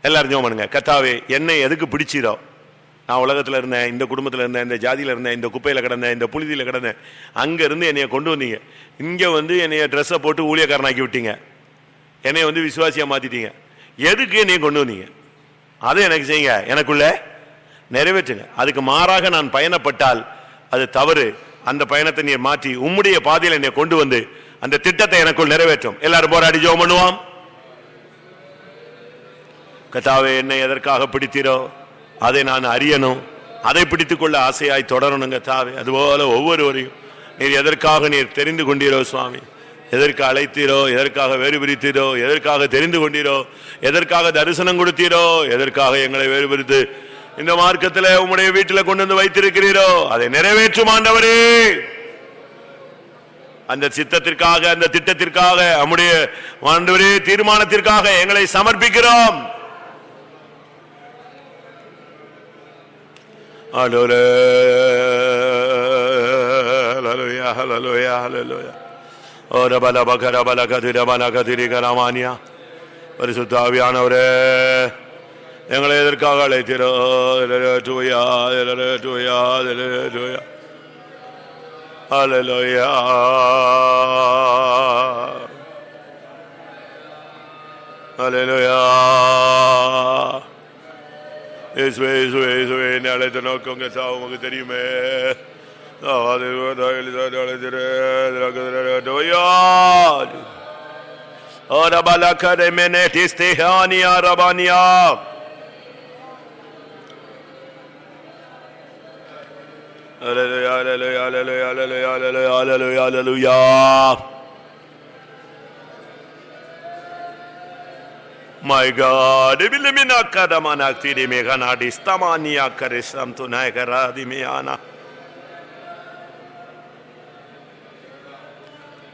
எல்லாரும் ஜெபம் பண்ணுங்க. கர்த்தாவே, என்னை எதுக்கு பிடிச்சிரோ? நான் உலகத்தில் இருந்தேன், இந்த குடும்பத்தில் இருந்தேன், இந்த ஜாதியில் இருந்தேன், இந்த குப்பையில் கிடந்தேன், இந்த புழுதியில் கிடந்தேன். அங்கேருந்து என்னைய கொண்டு வந்தீங்க. இங்கே வந்து என்னைய ட்ரெஸ்ஸை போட்டு ஊழியக்காரனாக்கி விட்டீங்க. என்னைய வந்து விசுவாசியாக மாற்றிட்டீங்க. எதுக்கு என்னைய கொண்டு வந்தீங்க? அதை எனக்கு செய்யுங்க, எனக்குள்ள நிறைவேற்றுங்க. அதுக்கு மாறாக நான் பயணப்பட்டால் அது தவறு. அந்த பயணத்தை நீ மாற்றி உம்முடைய பாதையில் என்னை கொண்டு வந்து அந்த திட்டத்தை எனக்குள் நிறைவேற்றும். எல்லாரும் போராடி ஜெபம் பண்ணுவோம். கர்த்தாவே, என்னை எதற்காக பிடித்தீரோ அதை நான் அறியணும், அதை பிடித்துக் கொள்ள ஆசையாய் தொடரணும். கர்த்தாவே, அதுபோல ஒவ்வொருவரையும் நீர் எதற்காக நீர் தெரிந்து கொண்டீரோ சுவாமி, எதற்கு அழைத்தீரோ, எதற்காக வேறு பிரித்தீரோ, எதற்காக தெரிந்து கொண்டீரோ, எதற்காக தரிசனம் கொடுத்தீரோ, எதற்காக எங்களை வேறு பிரித்து இந்த மார்க்கத்தில் உம்முடைய வீட்டில் கொண்டு வந்து வைத்திருக்கிறீரோ அதை நிறைவேற்றும் ஆண்டவரே. அந்த சித்தத்திற்காக, அந்த திட்டத்திற்காக, நம்முடைய ஆண்டவரே தீர்மானத்திற்காக எங்களை சமர்ப்பிக்கிறோம். பரிசுத்த ஆவியானவரே, எங்களை எதற்காக அழைத்தீரோ? ஹல்லேலூயா. ஹல்லேலூயா. இயேசுவே, இயேசுவே, இயேசுவே, என்னை அழைத்த நோக்கம் உமக்கு தெரியுமே. Hallelujah, hallelujah, hallelujah, hallelujah, hallelujah, hallelujah. My God, bilimina kadamana tiri megana distamania karisam tunai karadi miana.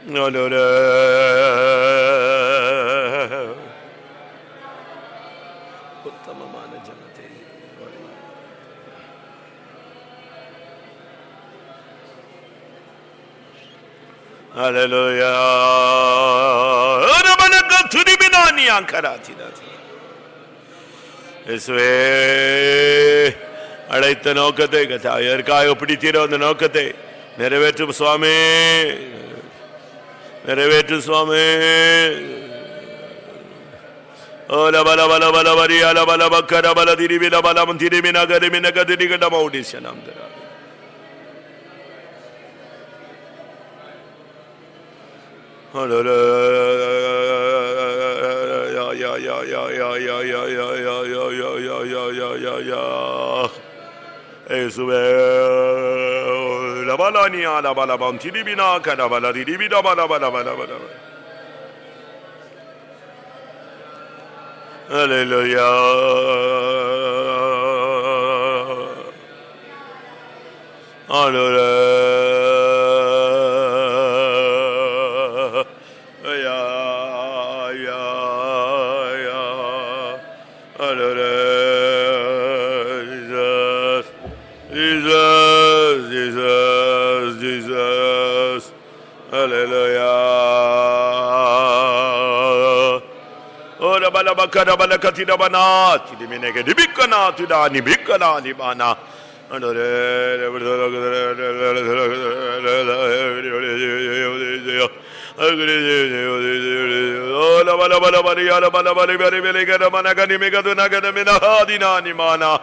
Hallelujah. Uttamamana janate. Hallelujah. Arabanaka turibinani ankarati dati. இயேசுவே, அழைத்த நோக்கத்தை எதற்காக பிடித்தீரோ அந்த நோக்கத்தை நிறைவேற்றும் சுவாமி, நிறைவேற்றும் சுவாமி. Ola bala bala bala bari ala bala bakara bala diri bila bala mantiri mina gari mina gadiri gada maudisya nam dera. La bala ni ala bala mantiri mina kada bala diri bila bala bala bala bala. Hallelujah. Hallelujah. Jesus. Hallelujah. Ora bala bakara bala katida bana tidimine ke dibikana tudani bikana libana andore ola bala bala bari ala bala bari bari bele gara mana gani me gadu na gada mina hadina ni mana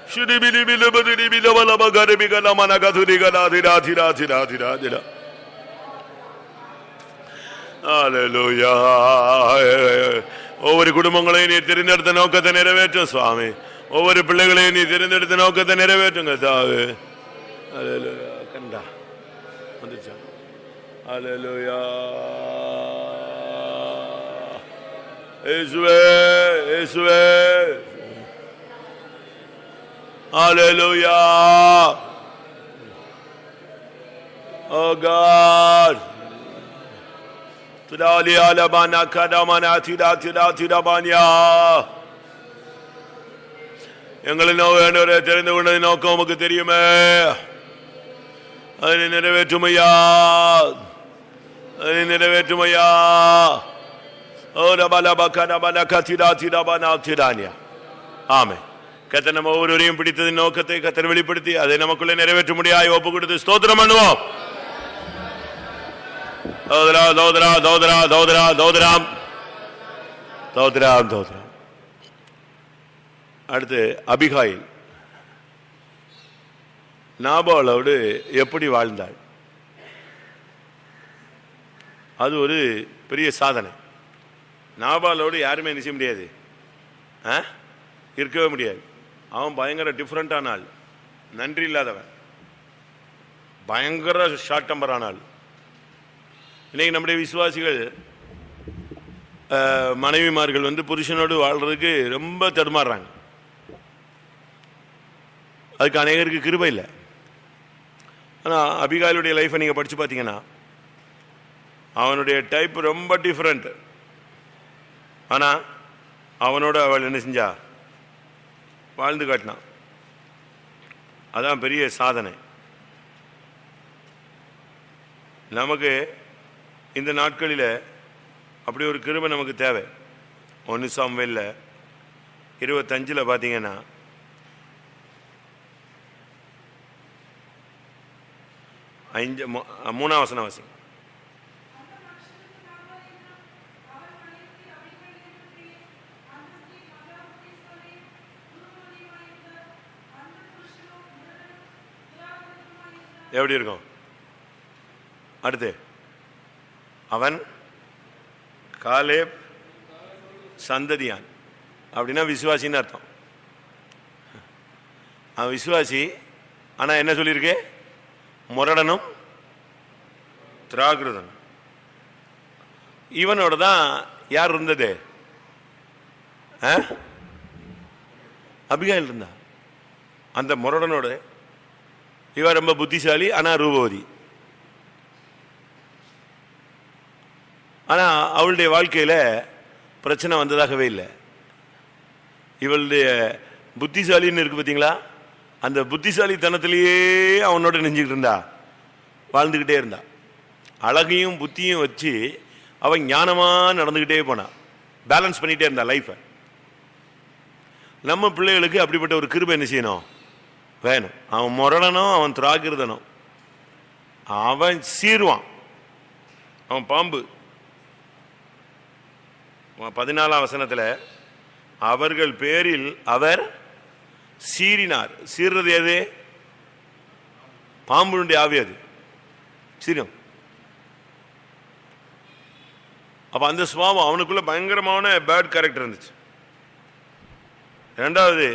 shudi bili bili bili bili bala bagari bigala mana gadu ni gala dira dira dira dira dira. Hallelujah. ஒவ்வொரு குடும்பங்களையும் நீ தெரிந்தெடுத்த நோக்கத்தை நிறைவேற்றும் சுவாமி. ஒவ்வொரு பிள்ளைகளையும் நீ தெரிந்தெடுத்த நோக்கத்தை நிறைவேற்றுங்க தாவே. ஹல்லேலூயா. கண்டா வந்துச்சா? ஹல்லேலூயா. இயேசுவே இயேசுவே. ஹல்லேலூயா. Oh God. Tudali alabana kadamana tida tida tida banya. எங்களை நோக்கவரை தெரிந்து கொண்டது நோக்கம் உமக்கு தெரியுமே. அதை நிறைவேற்றுமையா, அதை நிறைவேற்றுமையா. ஓ ரபலப கடபல கதிடா திடபனா திடானியா. ஆமென். கர்த்தர் நம்ம ஒவ்வொருவரையும் பிடித்ததின் நோக்கத்தை கர்த்தர் வெளிப்படுத்தி அதை நமக்குள்ளே நிறைவேற்ற முடியாய் ஒப்பு கொடுத்து ஸ்தோத்திரம் பண்ணுவோம். தோதரா தோதரா தோதரா தோதரா தோதராம் தோதராம் தோதராம். அடுத்து அபிகாயில் நாபாலோடு எப்படி வாழ்ந்தாள்? அது ஒரு பெரிய சாதனை. நாபாலோடு யாருமே நிச்சய முடியாது, இருக்கவே முடியாது. அவன் பயங்கர டிஃப்ரெண்டான ஆள், நன்றி இல்லாதவன், பயங்கர ஷார்ட் டெம்பரான ஆள். இன்னைக்கு நம்முடைய விசுவாசிகள் மனைவிமார்கள் புருஷனோடு வாழ்றதுக்கு ரொம்ப தடுமாறுறாங்க. அதுக்கு அநேகருக்கு கிருபை இல்லை. ஆனால் அபிகாயிலுடைய லைஃப்பை நீங்கள் படித்து பார்த்தீங்கன்னா அவனுடைய டைப் ரொம்ப டிஃப்ரெண்ட். ஆனால் அவனோட அவள் என்ன செஞ்சா? வாழ்ந்து காட்டினான். அதான் பெரிய சாதனை. நமக்கு இந்த நாட்களில் அப்படி ஒரு கிருபை நமக்கு தேவை. 1 சாமுவேல் 25 பார்த்தீங்கன்னா மூணாம் வசனம் வாசிங்க. எப்படி இருக்கும்? அடுத்து அவன் காலேப் சந்ததியான், அப்படின்னா விசுவாசின்னு அர்த்தம். அவன் விசுவாசி. ஆனால் என்ன சொல்லியிருக்கு? முரடனும் திராகிருதனும். இவனோட தான் யார் இருந்தது? அபிகாயில் இருந்தா. அந்த முரடனோட இவன் ரொம்ப புத்திசாலி, ஆனால் ரூபவதி. ஆனால் அவளுடைய வாழ்க்கையில் பிரச்சனை வந்ததாகவே இல்லை. இவளுடைய புத்திசாலின்னு இருக்கு பார்த்தீங்களா? அந்த புத்திசாலித்தனத்திலேயே அவனோட நெஞ்சுக்கிட்டு இருந்தா, வாழ்ந்துக்கிட்டே இருந்தா. அழகையும் புத்தியும் வச்சு அவன் ஞானமாக நடந்துக்கிட்டே போனான், பேலன்ஸ் பண்ணிகிட்டே இருந்தா லைஃப்பை. நம்ம பிள்ளைகளுக்கு அப்படிப்பட்ட ஒரு கிருபை என்ன செய்யணும்? வேணும். அவன் முரடனும் அவன் திராகிருதனும். அவன் சீருவான், அவன் பாம்பு. 14ஆம் வசனத்தில் அவர்கள் பேரில் அவர் சீறினார். சீர்றது எது? பாம்புடைய ஆவி. அது சீரும். அப்ப அந்த சுபாவம் அவனுக்குள்ள பயங்கரமான பேட் கேரக்டர் இருந்துச்சு. இரண்டாவது,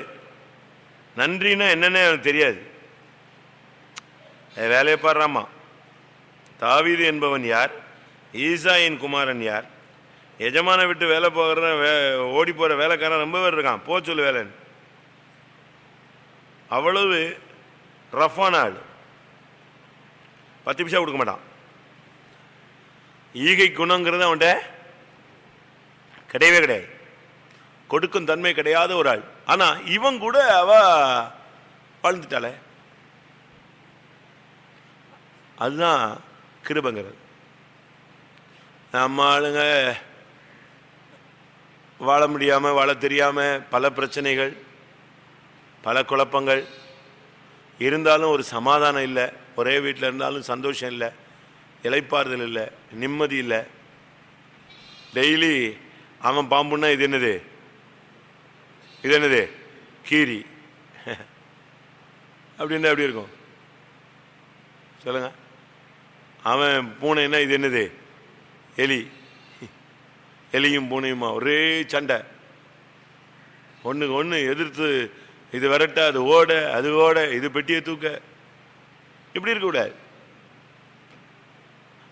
நன்றினா என்னன்னு அவனுக்கு தெரியாது. வேலையை பாடுறாமா. தாவீது என்பவன் யார்? ஈசாயின் குமாரன் யார்? எஜமான விட்டு வேலை போகிற ஓடி போற வேலைக்காரன் ரொம்ப பேர் இருக்கான். போ சொல்லு வேலைன்னு. அவ்வளவு ரஃபான ஆள். 10 பைசா கொடுக்க மாட்டான். ஈகை குணங்கிறது அவன்கிட்ட கிடையவே கிடையாது. கொடுக்கும் தன்மை கிடையாத ஒரு ஆள். ஆனா இவன் கூட அவ வாழ்ந்துட்டாளே. அதுதான் கிருபங்கிறது. நம்ம ஆளுங்க வாழ முடியாம, வாழ தெரியாம, பல பிரச்சனைகள், பல குழப்பங்கள் இருந்தாலும் ஒரு சமாதானம் இல்லை. ஒரே வீட்டில் இருந்தாலும் சந்தோஷம் இல்லை, இளைப்பாறுதல் இல்லை, நிம்மதி இல்லை. டெய்லி அவன் பாம்புன்னா இது என்னது, இது என்னது, கீரி அப்படின்னா எப்படி இருக்கும் சொல்லுங்க? அவன் பூனைன்னா இது என்னது, எலி. எலியும் பூனையுமா ஒரே சண்டை. ஒண்ணுக்கு ஒன்று எதிர்த்து, இது விரட்ட, அது ஓட, அது ஓட, இது பெட்டியை தூக்க. இப்படி இருக்கக்கூடாது.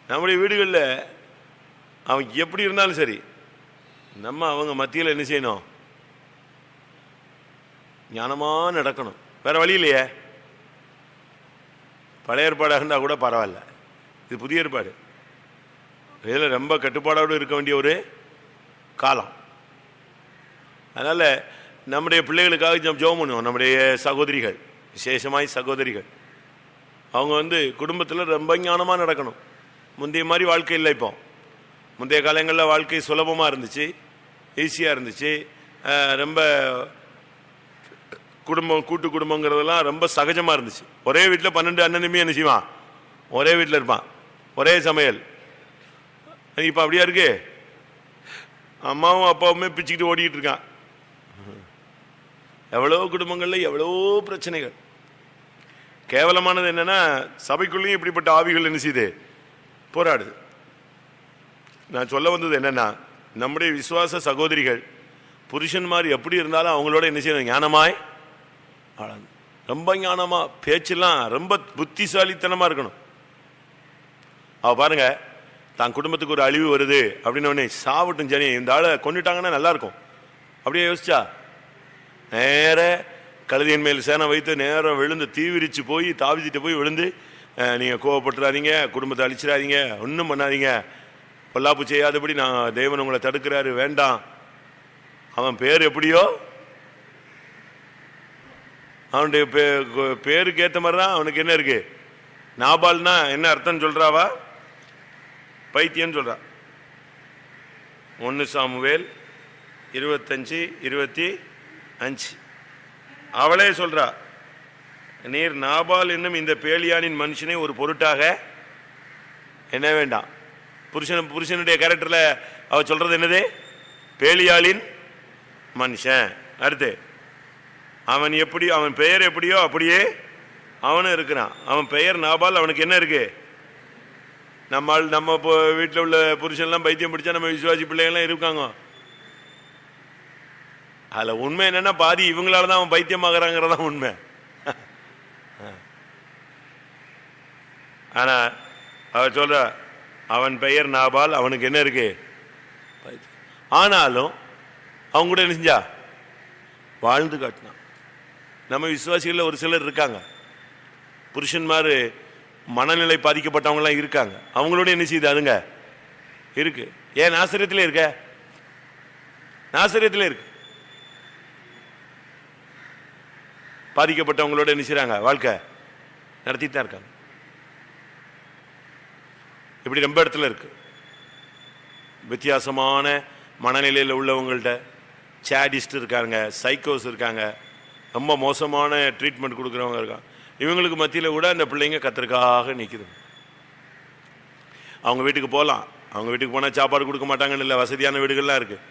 நம்முடைய வீடுகளில் அவன் எப்படி இருந்தாலும் சரி, நம்ம அவங்க மத்தியில் என்ன செய்யணும்? ஞானமா நடக்கணும். வேற வழி இல்லையே. பழைய ஏற்பாடாக இருந்தால் கூட பரவாயில்ல, இது புதிய ஏற்பாடு. இதில் ரொம்ப கட்டுப்பாடோடு இருக்க வேண்டிய ஒரு காலம். அதனால நம்முடைய பிள்ளைகளுக்காக ஜெபம் பண்ணுவோம். நம்முடைய சகோதரிகள், விசேஷமாய் சகோதரிகள், அவங்க குடும்பத்தில் ரொம்ப ஞானமாக நடக்கணும். முந்தைய மாதிரி வாழ்க்கை இல்லை. இப்போ முந்தைய காலங்களில் வாழ்க்கை சுலபமாக இருந்துச்சு, ஈஸியாக இருந்துச்சு. ரொம்ப குடும்பம், கூட்டு குடும்பங்கிறதெல்லாம் ரொம்ப சகஜமாக இருந்துச்சு. ஒரே வீட்டில் 12 அண்ணனுமே என்ன செய்வான்? ஒரே வீட்டில் இருப்பான், ஒரே சமையல். இப்போ அப்படியா இருக்கு? அம்மாவும் அப்பாவுமே பிச்சுக்கிட்டு ஓடிக்கிட்டு இருக்கான். எவ்வளோ குடும்பங்களில் எவ்வளோ பிரச்சனைகள். கேவலமானது என்னன்னா, சபைக்குள்ளேயும் இப்படிப்பட்ட ஆவிகள் என்ன செய்யுது? போராடுது. நான் சொல்ல வந்தது என்னன்னா, நம்முடைய விசுவாச சகோதரிகள் புருஷன்மார் எப்படி இருந்தாலும் அவங்களோட என்ன செய்யணும்? ஞானமாய் ரொம்ப ஞானமா, பேச்செல்லாம் ரொம்ப புத்திசாலித்தனமா இருக்கணும். அவ பாருங்க, தான் குடும்பத்துக்கு ஒரு அழிவு வருது அப்படின்னு உடனே சாவட்டும் சரி, இந்த ஆளை கொண்டுட்டாங்கன்னா நல்லா இருக்கும் அப்படியே யோசிச்சா, நேர கழுதியின் மேல் சேனை வைத்து நேரம் விழுந்து தீவிரிச்சு போய் தாவிதிட்டு போய் விழுந்து, நீங்க கோவப்பட்டுறாதீங்க, குடும்பத்தை அழிச்சிடாதீங்க, ஒன்றும் பண்ணாதீங்க, பொல்லாப்பு செய்யாதபடி நான் தேவன் உங்களை தடுக்கிறாரு, வேண்டாம். அவன் பேர் எப்படியோ அவனுடைய பேருக்கு ஏற்ற மாதிரி தான் அவனுக்கு என்ன இருக்கு. நாபால்னா என்ன அர்த்தம் சொல்றாவா? பைத்தியம் சொல்றா. 1 சாமுவேல் 25:25 அவளே சொல்றா, நீர் நாபால் என்னும் இந்த பேலியானின் மனுஷனை ஒரு பொருட்டாக என்ன வேண்டாம். புருஷனுடைய கேரக்டர்ல அவ சொல்றது என்னது? பேலியாளின் மனுஷன். அடுத்து அவன் எப்படி, அவன் பெயர் எப்படியோ அப்படியே அவனும் இருக்கிறான். அவன் பெயர் நாபால், அவனுக்கு என்ன இருக்கு? நம்ம வீட்டில் உள்ள புருஷன்லாம் பைத்தியம் பிடிச்சா நம்ம விசுவாசி பிள்ளைகள்லாம் இருக்காங்க. அதில் உண்மை என்னன்னா, பாதி இவங்களால தான் அவன் பைத்தியமாகறாங்கிறதான் உண்மை. ஆனா அவ சொல்ற, அவன் பெயர் நாபால், அவனுக்கு என்ன இருக்கு? ஆனாலும் அவங்க கூட என்ன செஞ்சா? வாழ்ந்து காட்டினான். நம்ம விசுவாசிகள் ஒரு சிலர் இருக்காங்க, புருஷன்மார் மனநிலை பாதிக்கப்பட்டவங்கலாம் இருக்காங்க. அவங்களோட என்ன செய்யுது? அதுங்க இருக்கு. ஏன் நாசரியத்திலே இருக்க? நாசரியத்திலே இருக்கு. பாதிக்கப்பட்டவங்களோட என்ன செய்றாங்க? வாழ்க்கை நடத்திட்டு தான் இருக்காங்க. இப்படி ரொம்ப இடத்துல இருக்கு. வித்தியாசமான மனநிலையில் உள்ளவங்கள்ட்ட சேடிஸ்ட் இருக்காங்க, சைக்கோஸ் இருக்காங்க, ரொம்ப மோசமான ட்ரீட்மெண்ட் கொடுக்குறவங்க இருக்காங்க. இவங்களுக்கு மத்தியில் கூட அந்த பிள்ளைங்க கத்தருக்காக நிற்குது. அவங்க வீட்டுக்கு போகலாம், அவங்க வீட்டுக்கு போனால் சாப்பாடு கொடுக்க மாட்டாங்கன்னு இல்லை, வசதியான வீடுகள்லாம் இருக்குது.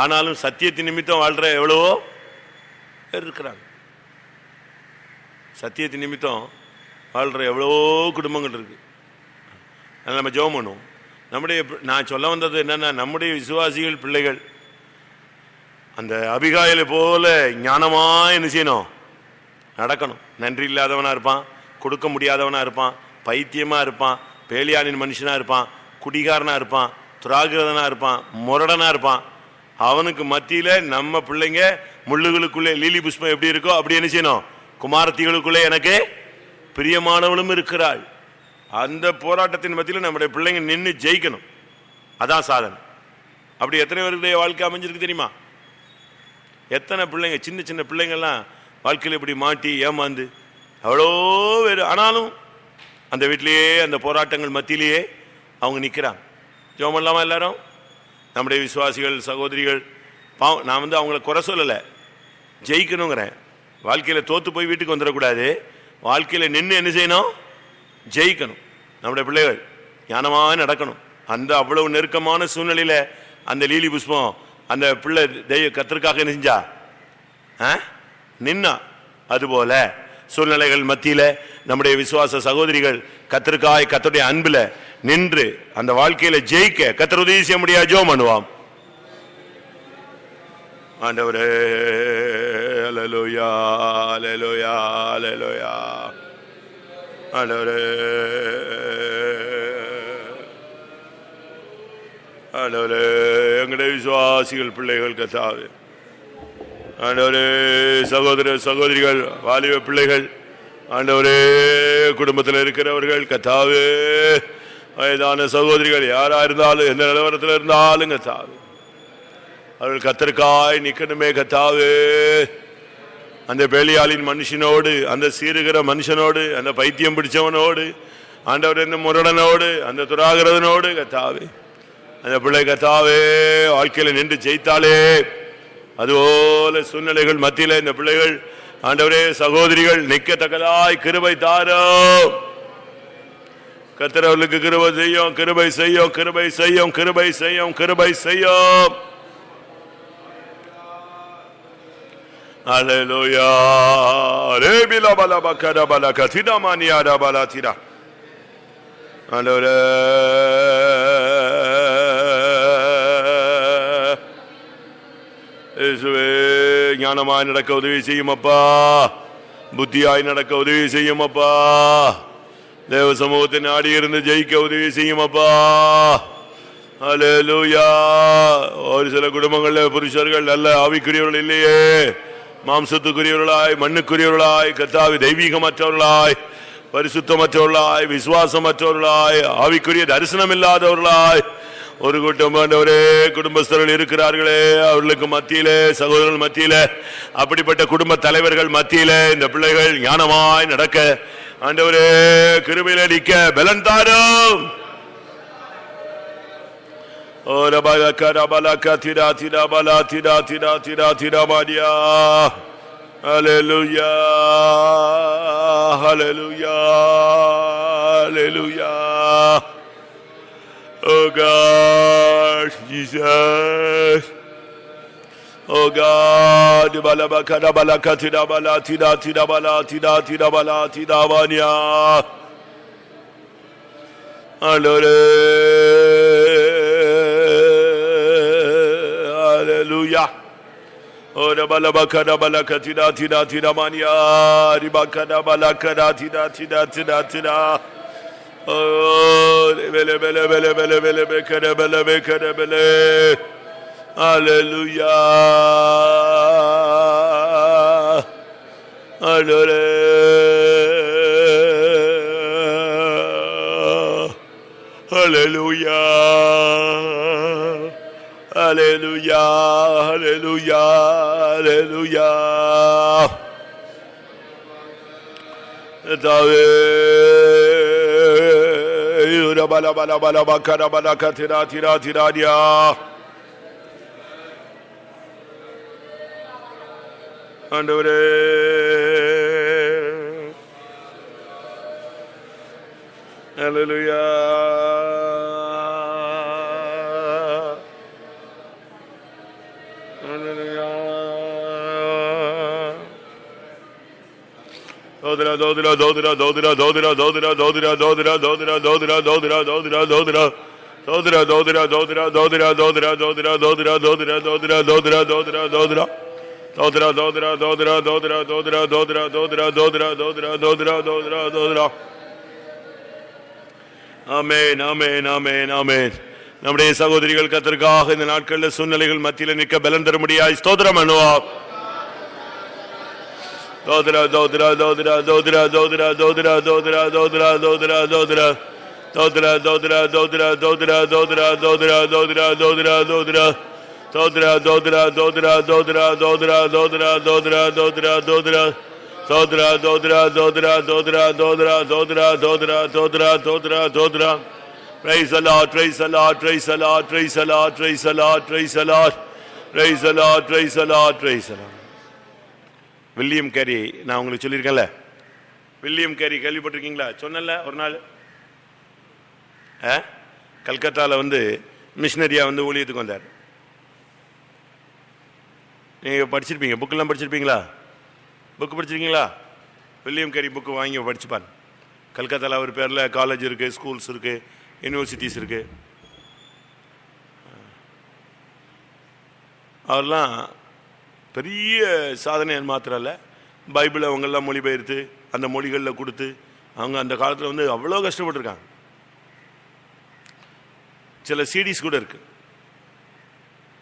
ஆனாலும் சத்தியத்தின் நிமித்தம் வாழ்ற எவ்வளவோ பேர் இருக்கிறாங்க. சத்தியத்தின் நிமித்தம் வாழ்ற எவ்வளவோ குடும்பங்கள் இருக்கு. நம்ம ஜெபம் பண்ணுவோம். நான் சொல்ல வந்தது என்னன்னா, நம்முடைய விசுவாசிகள் பிள்ளைகள் அந்த அபிகாயிலை போல ஞானமா என்ன செய்யணும்? நடக்கணும். நன்றி இல்லாதவனா இருப்பான், கொடுக்க முடியாதவனா இருப்பான், பைத்தியமா இருப்பான், பேலியானின் மனுஷனா இருப்பான், குடிகாரனா இருப்பான், துராகிரதனா இருப்பான், முரடனா இருப்பான். அவனுக்கு மத்தியில நம்ம பிள்ளைங்க முள்ளுகளுக்குள்ளே லீலி புஷ்பம் எப்படி இருக்கோ அப்படி என்ன செய்யணும்? குமாரத்திகளுக்குள்ளே எனக்கு பிரியமானவளும் இருக்கிறாள். அந்த போராட்டத்தின் மத்தியில் நம்முடைய பிள்ளைங்க நின்று ஜெயிக்கணும். அதான் சாதனை. அப்படி எத்தனை பேருடைய வாழ்க்கை அமைஞ்சிருக்கு தெரியுமா? எத்தனை பிள்ளைங்க, சின்ன சின்ன பிள்ளைங்கள்லாம் வாழ்க்கையில் இப்படி மாட்டி ஏமாந்து அவ்வளோ பேர். ஆனாலும் அந்த வீட்டிலேயே அந்த போராட்டங்கள் மத்தியிலேயே அவங்க நிற்கிறாங்க. ஜெபம் இல்லாம எல்லாரும் நம்முடைய விசுவாசிகள் சகோதரிகள். நான் அவங்கள குறை சொல்லலை, ஜெயிக்கணுங்கிறேன். வாழ்க்கையில் தோத்து போய் வீட்டுக்கு வந்துடக்கூடாது. வாழ்க்கையில் நின்று என்ன செய்யணும்? ஜெயிக்கணும். நம்முடைய பிள்ளைகள் ஞானமாக நடக்கணும். அந்த அவ்வளவு நெருக்கமான சூழ்நிலையில் அந்த லீலி புஷ்பம் அந்த பிள்ளை கர்த்தருக்காக என்ன செஞ்சா? நின்னா. அதுபோல சூழ்நிலைகள் மத்தியில் நம்முடைய விசுவாச சகோதரிகள் கர்த்தருடைய அன்புல நின்று அந்த வாழ்க்கையில ஜெயிக்க கர்த்தர் உதவி செய்ய முடியாது. ஜெபம் பண்ணுவோம். ஆண்டவரே, அல்லேலூயா, அல்லேலூயா, அல்லேலூயா. ஆண்டவரே, ஆண்டவரே, எங்களுடைய விசுவாசிகள் பிள்ளைகள் கர்த்தாவே, ஆண்டவரே, சகோதர சகோதரிகள், வாலிப பிள்ளைகள், ஆண்டவரே, குடும்பத்தில் இருக்கிறவர்கள் கர்த்தாவே, வயதான சகோதரிகள் யாரா இருந்தாலும் எந்த நிலவரத்தில் இருந்தாலும் கர்த்தாவே, அவர்கள் கர்த்தருக்காய் நிக்கணுமே கர்த்தாவே. அந்த பேலியாளின் மனுஷனோடு, அந்த சீருகிற மனுஷனோடு, அந்த பைத்தியம் பிடிச்சவனோடு, ஆண்டவர் இந்த முரடனோடு, அந்த துராகிரதனோடு கர்த்தாவே, அந்த பிள்ளை கர்த்தாவே வாழ்க்கையில நின்று ஜெயித்தாலே, அதுபோல சூழ்நிலைகள் மத்தியில இந்த பிள்ளைகள் ஆண்டவரே சகோதரிகள் நிற்கத்தக்கதாய் கிருபை தாரும். கர்த்தர் அவர்களுக்கு கிருபை செய்யும், கிருபை செய்யும், கிருபை செய்யும், கிருபை செய்யும், கிருபை செய்யும். அல்லேலூயா. ரேபில பலபகட பலகதினா மானியாடா பலதிரா. ஆண்டவரே, இயேசுவே, ஞானமாய் நடக்க உதவி செய்யும் அப்பா, புத்தியாய் நடக்க உதவி செய்யும் அப்பா, தேவ சமூகத்தை நாடி இருந்து ஜெயிக்க உதவி செய்யும் அப்பா. அல்லேலூயா. ஒரு சில குடும்பங்களில் புருஷர்கள் நல்ல ஆவிக்குரியவர்கள் இல்லையே, மாம்சத்துக்குரியவர்களாய், மண்ணுக்குரியவர்களாய், கர்த்தாவே தெய்வீகமற்றவர்களாய், பரிசுத்தமற்றவர்களாய், விசுவாசமற்றவர்களாய், ஆவிக்குரிய தரிசனம் இல்லாதவர்களாய் ஒரு கூட்டம் ஆண்டவரே குடும்பஸ்தர்கள் இருக்கிறார்களே. அவர்களுக்கு மத்தியிலே, சகோதரர்கள் மத்தியில, அப்படிப்பட்ட குடும்ப தலைவர்கள் மத்தியில இந்த பிள்ளைகள் ஞானமாய் நடக்க ஆண்டவரே கிருபையில நிக்க பலன் தாரும். ஓர பலக ரபலக திரா திரா பலா திரா திரா திரா திரா மாரியா. ஹல்லேலூயா, ஹல்லேலூயா, ஹல்லேலூயா. Oh God, Jesus. Oh God, balabaka balaka tida bala tida tida bala tida tida bala tida banya. Hallelujah. Oh balabaka balaka tida tida tida manya. Ribaka balaka tida tida tida tida. Oh, bele bele bele bele bele bekere bele bekere bele. Hallelujah. Hallelujah. Hallelujah. Hallelujah. Hallelujah. Hallelujah. Bala bala bala bakara bala katira tira tira dia. ஆண்டவரே, ஹல்லேலூயா. Dodra, dodra, dodra, dodra, dodra, dodra, dodra, dodra, dodra, dodra, dodra, dodra, dodra. Dodra, dodra, dodra, dodra, dodra, dodra, dodra, dodra, dodra, dodra, dodra, dodra. Dodra, dodra, dodra, dodra, dodra, dodra, dodra, dodra, dodra, dodra, dodra, dodra. ஆமென், ஆமென், ஆமென், ஆமென். நம்முடைய சகோதரிகள் கர்த்தருக்காக இந்த நாட்களில் சூழ்நிலைகள் மத்தியில் நிற்க பலன் தரும்படியாய் ஸ்தோத்திரம் பண்ணுவோம். Dodra, dodra, dodra, dodra, dodra, dodra, dodra, dodra, dodra, dodra. Dodra, dodra, dodra, dodra, dodra, dodra, dodra, dodra, dodra. Dodra, dodra, dodra, dodra, dodra, dodra, dodra, dodra, dodra. Dodra, dodra, dodra, dodra, dodra, dodra, dodra, dodra, dodra, dodra. Praise the Lord, praise the Lord, praise the Lord, praise the Lord, praise the Lord, praise the Lord. Praise the Lord, praise the Lord, praise the Lord. William carry, நான் உங்களுக்கு சொல்லியிருக்கேன்ல, William carry கேள்விப்பட்டிருக்கீங்களா? சொன்னல ஒரு நாள் கல்கத்தாவில் மிஷினரியா ஊழியத்துக்கு வந்தார். நீங்கள் படிச்சிருப்பீங்க, புக்கெல்லாம் படிச்சிருப்பீங்களா? புக்கு படிச்சிருக்கீங்களா? வில்லியம் கேரி புக்கு வாங்கி படிச்சுப்பார். கல்கத்தாவில் அவர் பேரில் காலேஜ் இருக்குது, ஸ்கூல்ஸ் இருக்குது, யூனிவர்சிட்டிஸ் இருக்குது. அவர்லாம் பெரிய சாதனை மாத்திரம் இல்லை, பைபிளை அவங்கெல்லாம் மொழிபெயர்த்து அந்த மொழிகளில் கொடுத்து அவங்க அந்த காலத்தில் அவ்வளோ கஷ்டப்பட்டுருக்காங்க. சில சிடிஸ் கூட இருக்கு,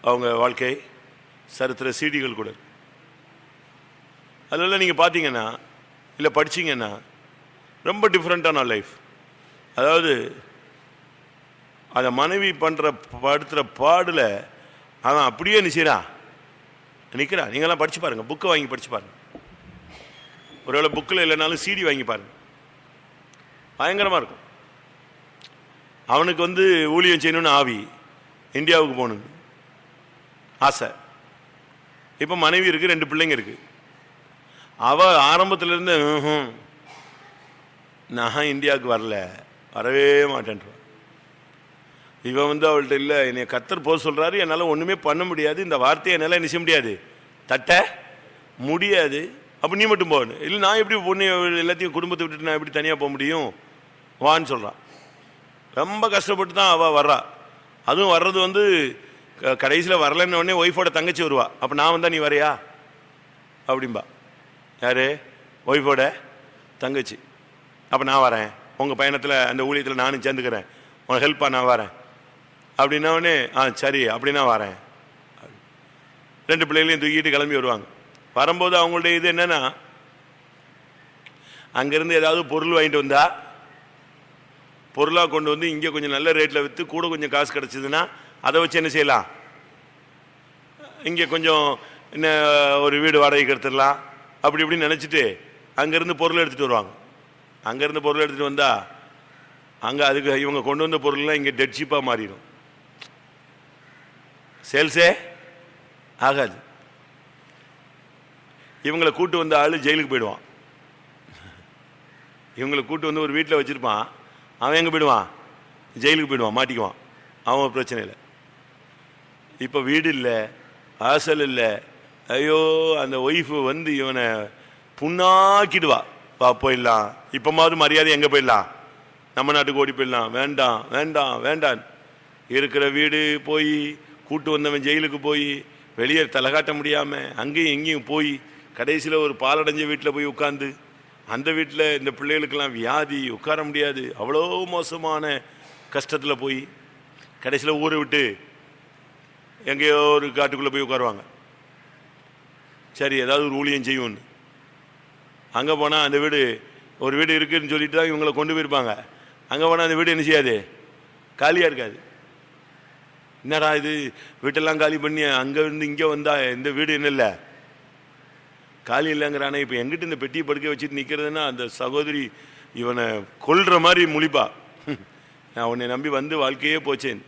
அவங்க வாழ்க்கை சரித்திர சிடிகள் கூட இருக்கு. அதெல்லாம் நீங்கள் பார்த்தீங்கன்னா இல்லை படிச்சிங்கன்னா ரொம்ப டிஃப்ரெண்ட்டான லைஃப். அதாவது அதை மனைவி படுத்துகிற பாடில் அவன் அப்படியே நிற்கிறான் நிற்கிறான். நீங்கள்லாம் படிச்சு பாருங்கள், புக்கை வாங்கி படிச்சு பாருங்கள். ஒருவேளை புக்கில் இல்லைனாலும் சிடி வாங்கி பாருங்கள், பயங்கரமாக இருக்கும். அவனுக்கு ஊழியம் செய்யணும்னு ஆவி, இந்தியாவுக்கு போகணுன்னு ஆசை. இப்போ மனைவி இருக்குது, 2 பிள்ளைங்க இருக்குது. அவள் ஆரம்பத்திலேருந்து நான் இந்தியாவுக்கு வரவே மாட்டேன்றான். இவன் அவள்கிட்ட இல்லை, என்னை கர்த்தர் போக சொல்கிறாரு, என்னால் ஒன்றுமே பண்ண முடியாது, இந்த வார்த்தையை என்னால் என்ன செய்ய முடியாது, தட்ட முடியாது. அப்போ நீ மட்டும் போகணும். இல்லை நான் எப்படி பொண்ணு எல்லாத்தையும் குடும்பத்தை விட்டுட்டு நான் எப்படி தனியாக போக முடியும், வான்னு சொல்கிறான். ரொம்ப கஷ்டப்பட்டு தான் அவள் வர்றா. அதுவும் வர்றது கடைசியில் வரலன்னு உடனே ஒய்ஃபோட தங்கச்சி வருவா. அப்போ நான் வந்தால் நீ வரையா அப்படின்பா. யார்? ஒய்ஃபோட தங்கச்சி. அப்போ நான் வரேன், உங்கள் பயணத்தில் அந்த ஊழியத்தில் நானும் சேர்ந்துக்கிறேன், உனக்கு ஹெல்ப்பாக நான் வரேன் அப்படின்னா உடனே சரி அப்படின்னா வரேன். 2 பிள்ளைகளையும் தூக்கிட்டு கிளம்பி வருவாங்க. வரும்போது அவங்களுடைய இது என்னன்னா, அங்கேருந்து ஏதாவது பொருள் வாங்கிட்டு வந்தா பொருளாக கொண்டு இங்கே கொஞ்சம் நல்ல ரேட்டில் விற்று கூட கொஞ்சம் காசு கிடச்சிதுன்னா அதை வச்சு என்ன செய்யலாம், இங்கே கொஞ்சம் இன்னும் ஒரு வீடு வாடகைக்கு எடுத்துடலாம் அப்படி இப்படின்னு நினச்சிட்டு அங்கேருந்து பொருள் எடுத்துகிட்டு வருவாங்க. அங்கேருந்து பொருள் எடுத்துகிட்டு வந்தால் அங்கே அதுக்கு இவங்க கொண்டு வந்த பொருள்லாம் இங்கே டெட் சீப்பாக மாறிடும், சேல்ஸே ஆகாது. இவங்களை கூட்டு வந்த ஆள் ஜெயிலுக்கு போயிடுவான். இவங்களை கூட்டு ஒரு வீட்டில் வச்சுருப்பான், அவன் எங்கே போயிடுவான், ஜெயிலுக்கு போயிடுவான், மாட்டிக்குவான். அவன் பிரச்சனை இல்லை. இப்போ வீடு இல்லை, வாசல் இல்லை. ஐயோ, அந்த ஒய்ஃபு இவனை புண்ணாக்கிடுவா. வா போயிடலாம், இப்போமாவது மரியாதை எங்கே போயிடலாம், நம்ம நாட்டுக்கு ஓடி போயிடலாம். வேண்டாம் வேண்டாம் வேண்டாம். இருக்கிற வீடு போய், கூட்டு வந்தவன் ஜெயிலுக்கு போய், வெளியே தலை காட்ட முடியாமல் அங்கேயும் எங்கேயும் போய், கடைசியில் ஒரு பாலடைஞ்ச வீட்டில் போய் உட்காந்து, அந்த வீட்டில் இந்த பிள்ளைகளுக்கெல்லாம் வியாதி, உட்கார முடியாது, அவ்வளோ மோசமான கஷ்டத்தில் போய் கடைசியில் ஊரை விட்டு எங்கேயோ ஒரு காட்டுக்குள்ளே போய் உட்காருவாங்க. சரி ஏதாவது ஒரு ஊழியம் செய்யும்னு அங்கே போனால் அந்த வீடு ஒரு வீடு இருக்குதுன்னு சொல்லிட்டு தான் இவங்களை கொண்டு போயிருப்பாங்க. அங்கே போனால் அந்த வீடு என்ன செய்யாது, காலியாக இருக்காது. என்னடா இது, வீட்டெல்லாம் காலி பண்ணி அங்கே இங்கே வந்தா இந்த வீடு என்ன இல்லை, காலி இல்லைங்கிறானே. இப்போ எங்கிட்ட இந்த பெட்டியை படுக்க வச்சுட்டு நிற்கிறதுன்னா அந்த சகோதரி இவனை கொல்ற மாதிரி முழிப்பா. நான் உன்னை நம்பி வாழ்க்கையே போச்சேன்.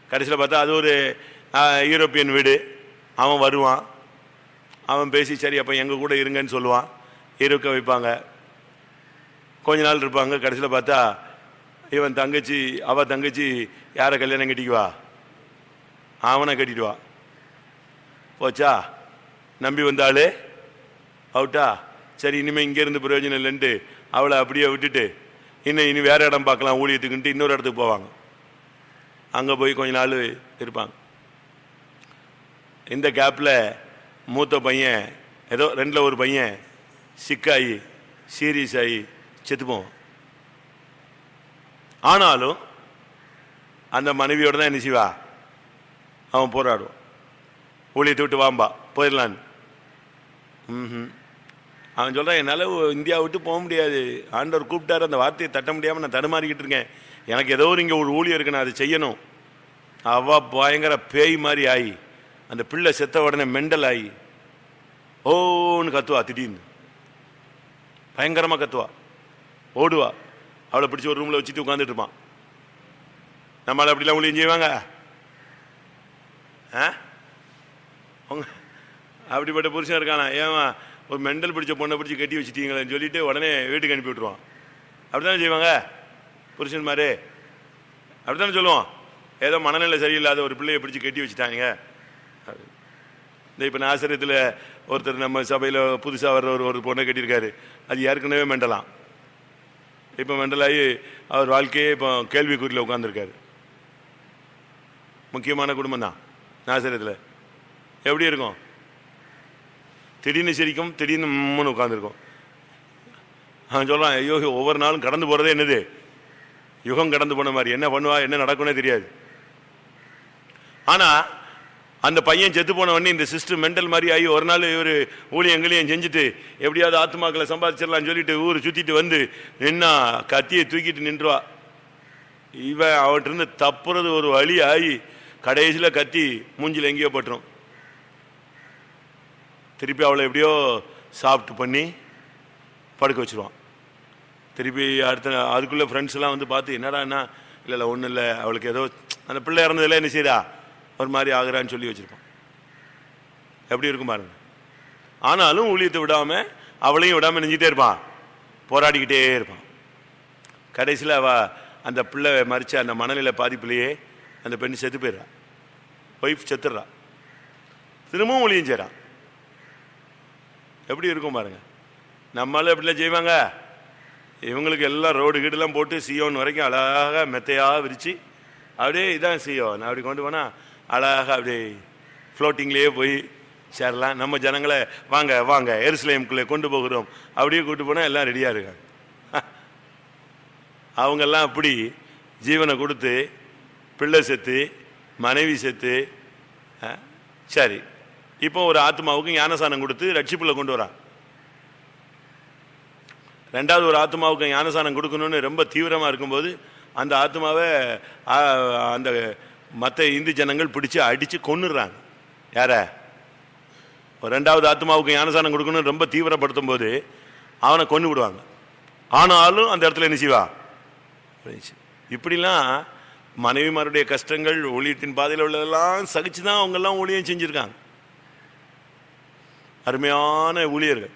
கடைசியில் பார்த்தா அது ஒரு யூரோப்பியன் வீடு. அவன் வருவான், அவன் பேசி சரி அப்போ எங்கள் கூட இருங்கன்னு சொல்லுவான், இருக்க வைப்பாங்க, கொஞ்ச நாள் இருப்பாங்க. கடைசியில் பார்த்தா இவன் தங்கச்சி, அவள் தங்கச்சி யாரை கல்யாணம் கட்டிக்குவா, அவனை கட்டிடுவா. போச்சா, நம்பி வந்தாலே அவுட்டா. சரி இனிமேல் இங்கேருந்து பிரயோஜனம் இல்லைன்ட்டு அவளை அப்படியே விட்டுட்டு இனி வேறு இடம் பார்க்கலாம் ஊழியத்துக்குன்ட்டு இன்னொரு இடத்துக்கு போவாங்க. அங்கே போய் கொஞ்ச நாள் இருப்பாங்க. இந்த கேப்பில் மூத்த பையன் ஏதோ 2ல் ஒரு பையன் சிக்காகி சீரியஸ் ஆகி செத்துப்போம். ஆனாலும் அந்த மனைவியோட தான் என்ன செய்வா, அவன் போராடுவான். ஊழியத்தை விட்டு வாம்பா போயிடலான்னு. அவன் சொல்கிறான், என்னால் இந்தியா விட்டு போக முடியாது, ஆண்டவர் கூப்பிட்டாரு, அந்த வார்த்தையை தட்ட முடியாமல் நான் தடுமாறிக்கிட்டு இருக்கேன், எனக்கு ஏதோ இங்கே ஒரு ஊழியம் இருக்கு, நான் அதை செய்யணும். அவ பயங்கர பேய் மாதிரி ஆகி அந்த பிள்ளை செத்த உடனே மெண்டல் ஆகி ஓன்னு கத்துவா, திடீர்னு பயங்கரமாக கத்துவா, ஓடுவா. அவளை பிடிச்சி ஒரு ரூமில் வச்சுட்டு உட்காந்துட்டு இருப்பான். நம்மளால் அப்படிலாம் ஊழியம் செய்வாங்க? அப்படிப்பட்ட புருஷன் இருக்கானா? ஏமா ஒரு மெண்டல் பிடிச்ச பொண்ணை பிடிச்சி கட்டி வச்சுட்டீங்களேன்னு சொல்லிட்டு உடனே வீட்டுக்கு அனுப்பி விட்டுருவான். அப்படித்தானே செய்வாங்க புருஷன் மாதிரி? அப்படித்தானே சொல்லுவான். ஏதோ மனநிலை சரியில்லாத ஒரு பிள்ளையை பிடிச்சி கட்டி வச்சுட்டாங்க. இந்த இப்போ ஆசிரியத்தில் ஒருத்தர் நம்ம சபையில் புதுசாக வர்ற ஒரு பொண்ணை கட்டியிருக்காரு. அது ஏற்கனவே மெண்டலாம். இப்போ மெண்டலாகி அவர் வாழ்க்கையே இப்போ கேள்விக்குறியில் உட்காந்துருக்காரு. முக்கியமான குடும்பம் தான் ஆசிரியத்தில். எப்படி இருக்கும்? திடீர்னு சிரிக்கும், திடீர்னு முன்னு உட்காந்துருக்கும். அவன் சொல்கிறான், ஐயோ ஒவ்வொரு நாளும் கடந்து போகிறதே என்னது, யுகம் கடந்து போன மாதிரி, என்ன பண்ணுவா என்ன நடக்கும்னே தெரியாது. ஆனால் அந்த பையன் செத்து போன உடனே இந்த சிஸ்டர் மெண்டல் மாதிரி ஆகி ஒரு நாள் இவர் ஊழியங்களையும் செஞ்சுட்டு எப்படியாவது ஆத்மாக்களை சம்பாதிச்சிடலாம்னு சொல்லிட்டு ஊர் சுற்றிட்டு வந்து நின்னா கத்தியை தூக்கிட்டு நின்றுவா. இவன் அவன்கிட்ட தப்புறது ஒரு வழி ஆகி கடைசியில் கத்தி மூஞ்சில் எங்கேயோ பட்டுரும். திருப்பி அவளை எப்படியோ சாப்பிட்டு பண்ணி படுக்க வச்சுருவான். திருப்பி அடுத்த அதுக்குள்ளே ஃப்ரெண்ட்ஸ்லாம் வந்து பார்த்து என்னடா என்ன, இல்லை ஒன்றும் இல்லை, அவளுக்கு ஏதோ அந்த பிள்ளை இறந்ததில்ல என்ன செய்யறா ஒரு மாதிரி ஆகுறான்னு சொல்லி வச்சுருப்பான். எப்படி இருக்கும் பாருங்க. ஆனாலும் ஊழியத்தை விடாமல் அவளையும் விடாமல் நெஞ்சிட்டே இருப்பான், போராடிக்கிட்டே இருப்பான். கடைசியில் அந்த பிள்ளை மறிச்ச அந்த மனநிலை பாதிப்புலேயே அந்த பெண் செத்து போயிடுறான். ஒய்ஃப் செத்துடுறா. திரும்பவும் ஊழியம் செய்கிறான். எப்படி இருக்கும் பாருங்க. நம்மளால எப்படிலாம் செய்வாங்க? இவங்களுக்கு எல்லாம் ரோடு கீடுலாம் போட்டு சியோன் வரைக்கும் அழகாக மெத்தையாக விரித்து அப்படியே இதான் சியோன் அப்படி கொண்டு போனால் அழகாக அப்படியே ஃப்ளோட்டிங்லேயே போய் சேரலாம். நம்ம ஜனங்களை வாங்க வாங்க எருசலேமுக்குள்ளே கொண்டு போகிறோம் அப்படியே கூட்டு போனால் எல்லாம் ரெடியாக இருக்காங்க. அவங்கெல்லாம் அப்படி ஜீவனை கொடுத்து பிள்ளை செத்து மனைவி செத்து. சரி, இப்போ ஒரு ஆத்மாவுக்கு ஞானசானம் கொடுத்து ரட்சிப்புல கொண்டு வரான். 2வது ஒரு ஆத்மாவுக்கு ஞானசானம் கொடுக்கணும்னு ரொம்ப தீவிரமாக இருக்கும்போது அந்த ஆத்மாவை அந்த மற்ற இந்து ஜனங்கள் பிடிச்சி அடித்து கொன்னுடுறாங்க. யார? 2வது ஆத்மாவுக்கு ஞானசானம் கொடுக்கணும்னு ரொம்ப தீவிரப்படுத்தும் போது அவனை கொண்டு விடுவாங்க. ஆனாலும் அந்த இடத்துல என்ன செய்வா? இப்படிலாம் மனைவிமாருடைய கஷ்டங்கள் ஊழியத்தின் பாதையில் உள்ளதெல்லாம் சகிச்சு தான் அவங்கெல்லாம் ஊழியம் செஞ்சுருக்காங்க. அருமையான ஊழியர்கள்.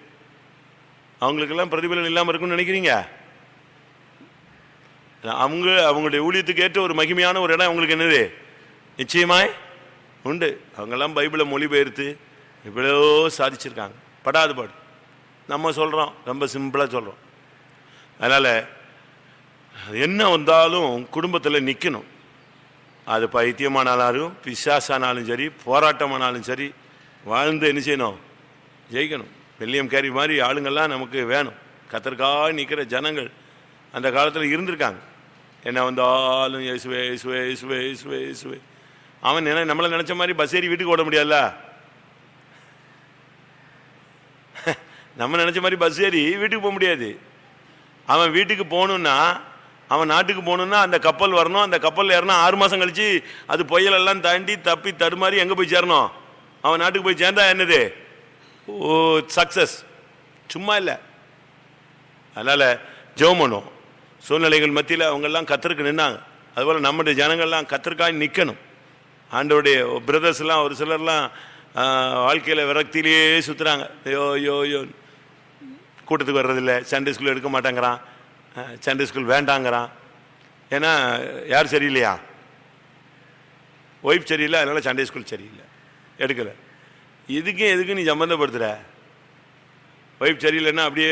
அவங்களுக்கெல்லாம் பிரதிபலன் இல்லாமல் இருக்குன்னு நினைக்கிறீங்க? அவங்களுடைய ஊழியத்துக்கு ஏற்ற ஒரு மகிமையான ஒரு இடம் அவங்களுக்கு என்னது நிச்சயமாய் உண்டு. அவங்கெல்லாம் பைபிளை மொழிபெயர்த்து இவ்வளோ சாதிச்சிருக்காங்க. படாது பாடு. நம்ம சொல்கிறோம், ரொம்ப சிம்பிளாக சொல்கிறோம். அதனால் என்ன வந்தாலும் குடும்பத்தில் நிற்கணும். அது பைத்தியமானாலும் பிசாசானாலும் சரி, போராட்டமானாலும் சரி, வாழ்ந்து என்ன செய்யணும்? ஜெயிக்கணும். வில்லியம் கேரி மாதிரி ஆளுங்கள்லாம் நமக்கு வேணும். கத்தருக்காக நிற்கிற ஜனங்கள் அந்த காலத்தில் இருந்திருக்காங்க. என்ன வந்தாலும் இயேசுவே இயேசுவே இயேசுவே இயேசுவே இயேசுவே. அவன் நம்மளை நினச்ச மாதிரி பஸ் ஏறி வீட்டுக்கு ஓட முடியாதுல்ல. நம்ம நினச்ச மாதிரி பஸ் ஏறி வீட்டுக்கு போக முடியாது. அவன் வீட்டுக்கு போகணுன்னா, அவன் நாட்டுக்கு போகணுன்னா அந்த கப்பல் வரணும். அந்த கப்பல் ஏறினா 6 மாதம் கழிச்சு அது புயலெல்லாம் தாண்டி தப்பி தடுமாறி எங்கே போய் சேரணும்? அவன் நாட்டுக்கு போய் சேர்ந்தா என்னது? ஓ, சக்சஸ். சும்மா இல்லை. அதனால் ஜெபம் பண்ணுவோம். சூழ்நிலைகள் மத்தியில் அவங்கெல்லாம் கத்தருக்கு நின்னாங்க. அதுபோல் நம்முடைய ஜனங்கள்லாம் கத்தருக்காக நிற்கணும். ஆண்டோடைய பிரதர்ஸ்லாம் ஒரு சிலர்லாம் வாழ்க்கையில் விரக்தியிலேயே சுற்றுறாங்க. ஐயோ யோ யோ, கூட்டத்துக்கு வர்றதில்லை, சண்டே ஸ்கூல் எடுக்க மாட்டேங்கிறான், சண்டே ஸ்கூல் வேண்டாங்கிறான். ஏன்னா யார் சரியில்லையா? ஒய்ஃப் சரியில்லை, அதனால் சண்டே ஸ்கூல் சரியில்லை, எடுக்கலை. எதுக்கு நீ சம்மந்தப்படுத்துகிற? ஒய்ஃப் சரியில்லைன்னா அப்படியே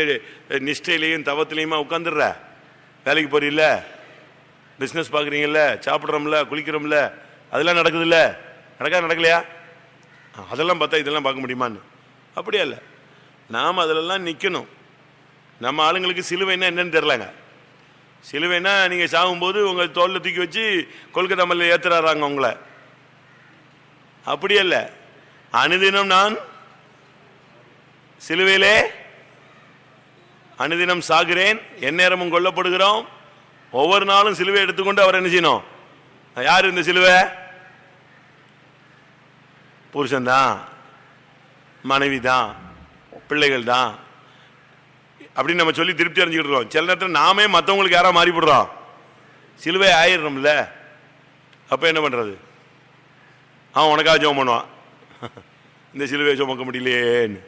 நிஷ்டையிலையும் தவத்திலையுமா உட்காந்துடுற? வேலைக்கு போறீல்ல, பிஸ்னஸ் பார்க்குறீங்கல்ல, சாப்பிட்றோம்ல, குளிக்கிறோம்ல, அதெல்லாம் நடக்குதுல்ல? நடக்கலையா? அதெல்லாம் பார்த்தா இதெல்லாம் பார்க்க முடியுமான்னு? அப்படியே இல்லை. நாம் அதிலெல்லாம் நிற்கணும். நம்ம ஆளுங்களுக்கு சிலுவைன்னா என்னன்னு தெரிலங்க. சிலுவைன்னா நீங்கள் சாகும்போது உங்கள் தோளில் தூக்கி வச்சு கொல்கத்தா மல்ல ஏற்றுறாங்க உங்களை. அப்படியே இல்லை. அனுதினம் நான் சிலுவையிலே அனுதினம் சாகிறேன், எந்நேரமும் கொல்லப்படுகிறோம். ஒவ்வொரு நாளும் சிலுவை எடுத்துக்கொண்டு அவர் என்ன செய்யணும்? யார் இந்த சிலுவை? புருஷன் தான், மனைவி தான், பிள்ளைகள் தான் அப்படின்னு நம்ம சொல்லி திருப்தி அடைஞ்சுக்கிட்டு. சில நேரத்தில் நாமே மற்றவங்களுக்கு யாரா மாறி போடுறோம், சிலுவை ஆயிடுறோம்ல. அப்ப என்ன பண்றது? அவன் உனக்காக ஜெபம் பண்ணுவான், இந்த சிலுவையை சுமக்க முடியலையேன்னு.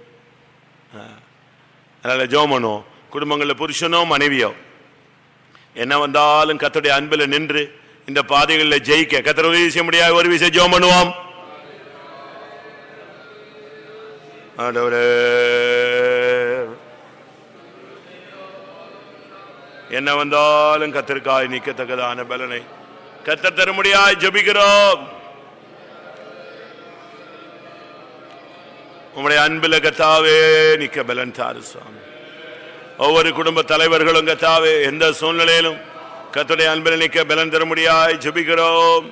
அதனால ஜெபம் பண்ணுவோம். குடும்பங்களில் புருஷனோ மனைவியோ என்ன வந்தாலும் கர்த்தருடைய அன்பில் நின்று இந்த பாதைகளில் ஜெயிக்க கர்த்தர் உதவி செய்ய முடியாது. ஒரு விஷயம் ஜெபம் பண்ணுவோம். ஆண்டவரே, என்ன வந்தாலும் கர்த்தருக்காய் நிற்கத்தக்கதான பலனை கர்த்தர் தர முடியாது ஜெபிக்கிறோம். உம்முடைய அன்பில கர்த்தாவே நிற்க பலன் தாரு சுவாமி. ஒவ்வொரு குடும்ப தலைவர்களும் கர்த்தாவே எந்த சூழ்நிலையிலும் கர்த்தருடைய அன்பில் நிற்க பலன் தர முடியாது ஜெபிக்கிறோம்.